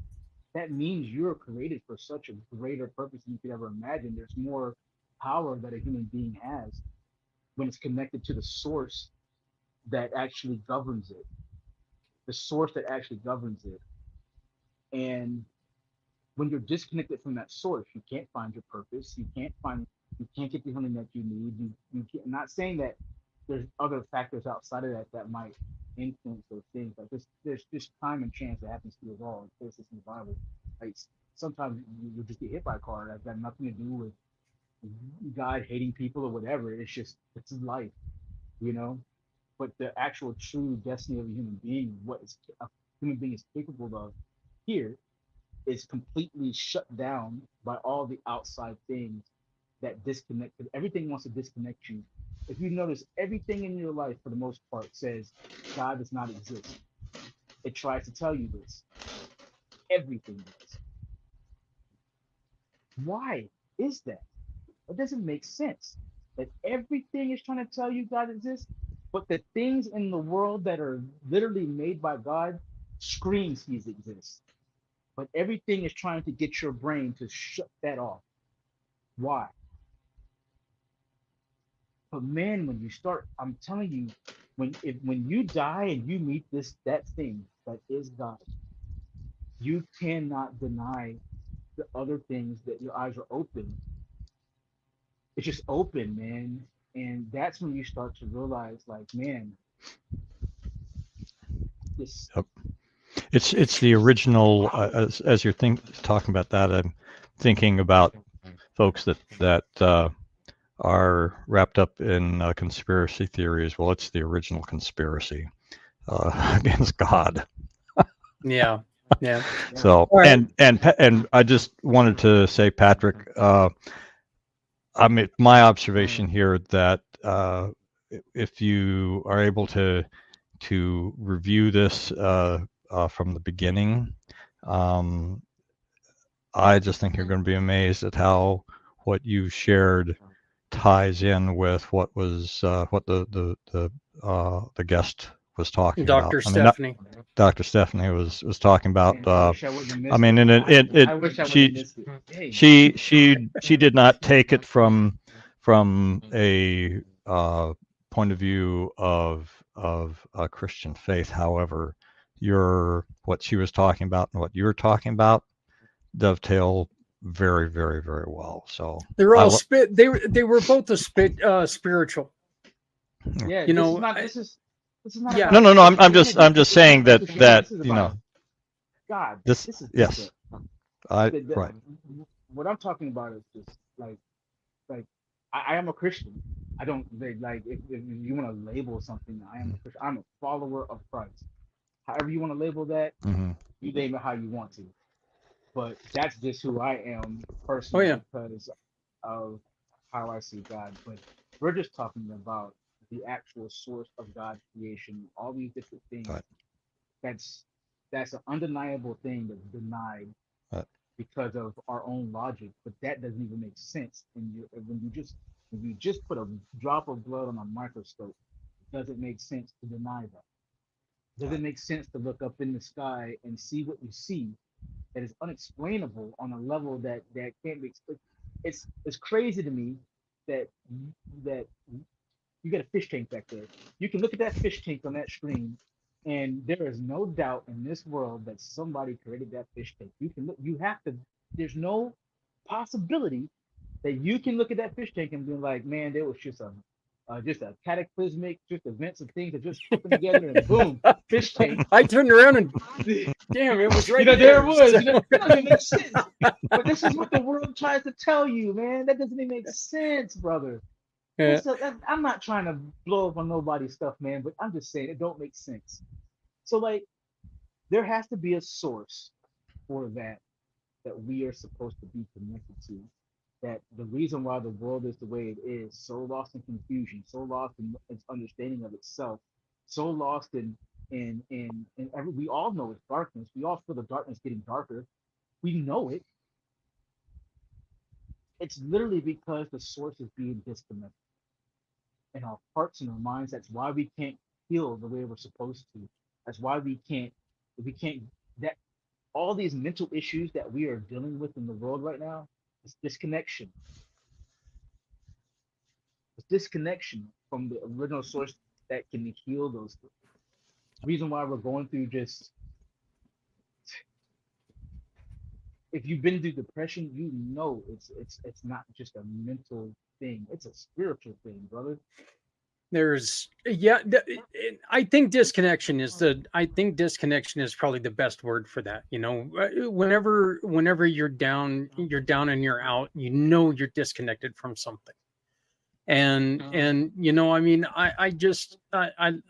That means you're created for such a greater purpose than you could ever imagine. There's more power that a human being has when it's connected to the source that actually governs it, the source that actually governs it. And when you're disconnected from that source, you can't find your purpose. You can't get the healing that you need. You can't, I'm not saying that there's other factors outside of that that might influence those things. Like there's just time and chance that happens to us all. It's in the Bible. Like sometimes you just get hit by a car. That's got nothing to do with God hating people or whatever. It's life, you know. But the actual true destiny of a human being, what a human being is capable of here, is completely shut down by all the outside things that disconnect. Because everything wants to disconnect you. If you notice, everything in your life, for the most part, says God does not exist. It tries to tell you this. Everything does. Why is that? It doesn't make sense. That everything is trying to tell you God exists, but the things in the world that are literally made by God screams He exists. But everything is trying to get your brain to shut that off. Why? But man, when you start, I'm telling you, when you die and you meet that thing that is God, you cannot deny the other things that your eyes are open. It's just open, man. And that's when you start to realize, like, man, this. Yep. It's the original. As you're talking about that, I'm thinking about folks that are wrapped up in conspiracy theories. Well, it's the original conspiracy against God. Yeah. Yeah. So right. and I just wanted to say, Patrick, I mean, my observation here that if you are able to review this from the beginning, I just think you're going to be amazed at how what you shared ties in with what was what the guest was talking about. Dr. Stephanie. Dr. Stephanie was talking about. I mean, and I wish I would have missed it. Hey. She did not take it from a point of view of a Christian faith. However, what she was talking about and what you were talking about dovetail very, very, very well. So they're all they were both spiritual. Yeah, you know, this is not yeah. about, no. I'm just saying that you know. God. This is yes. Right. What I'm talking about is just like I am a Christian, I don't like if you want to label something. I am a Christian. I'm a follower of Christ. However you want to label that, Mm-hmm. you name it how you want to. But that's just who I am Oh personally yeah. because of how I see God. But we're just talking about the actual source of God's creation, all these different things. Right. That's an undeniable thing that's denied Right. because of our own logic. But that doesn't even make sense. And when you just put a drop of blood on a microscope, it doesn't make sense to deny that. It doesn't Right. make sense to look up in the sky and see what you see that is unexplainable on a level that can't be explained. It's crazy to me that that you got a fish tank back there. You can look at that fish tank on that screen, and there is no doubt in this world that somebody created that fish tank. You can look. You have to. There's no possibility that you can look at that fish tank and be like, man, there was just a cataclysmic, just events of things that just happened together, and boom, fish tank. I turned around and damn, it was right there there. it was. So- That doesn't make sense. But this is what the world tries to tell you, man. That doesn't even make sense, brother. Yeah. I'm not trying to blow up on nobody's stuff, man, but I'm just saying it don't make sense. So like, there has to be a source for that we are supposed to be connected to. That the reason why the world is the way it is, so lost in confusion, so lost in its understanding of itself, so lost in every, we all know it's darkness. We all feel the darkness getting darker. We know it. It's literally because the source is being disconnected in our hearts and our minds. That's why we can't feel the way we're supposed to. That's why we can't that all these mental issues that we are dealing with in the world right now is disconnection. It's disconnection from the original source that can heal those things. Reason why we're going through just, if you've been through depression, you know it's not just a mental thing. It's a spiritual thing, brother. There's I think disconnection is probably the best word for that. You know, whenever you're down and you're out, you know you're disconnected from something. And you know, I mean, I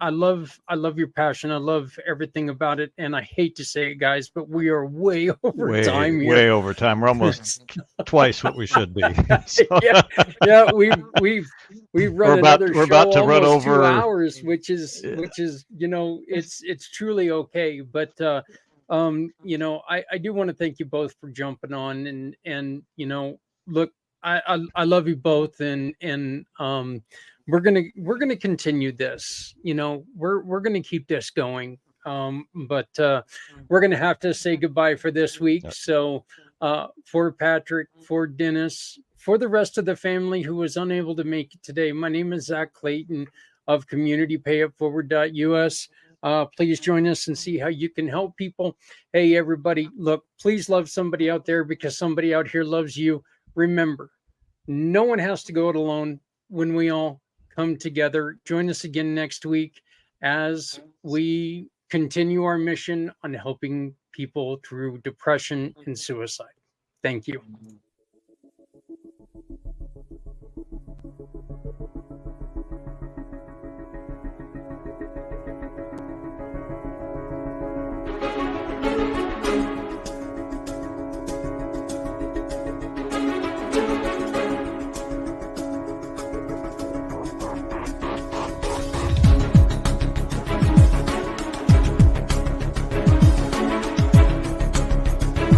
love your passion. I love everything about it. And I hate to say it, guys, but we are way over time here. Way over time. We're almost twice what we should be. So, yeah, we've run another show we're about to run almost over 2 hours, which is you know, it's truly okay. But you know, I do want to thank you both for jumping on, and you know, look, I love you both, and we're gonna continue this. You know, we're gonna keep this going. But we're gonna have to say goodbye for this week. Yep. So for Patrick, for Dennis, for the rest of the family who was unable to make it today, my name is Zach Clayton of CommunityPayItForward.us. Please join us and see how you can help people. Hey, everybody, look, please love somebody out there because somebody out here loves you. Remember, no one has to go it alone when we all come together. Join us again next week as we continue our mission on helping people through depression and suicide. Thank you.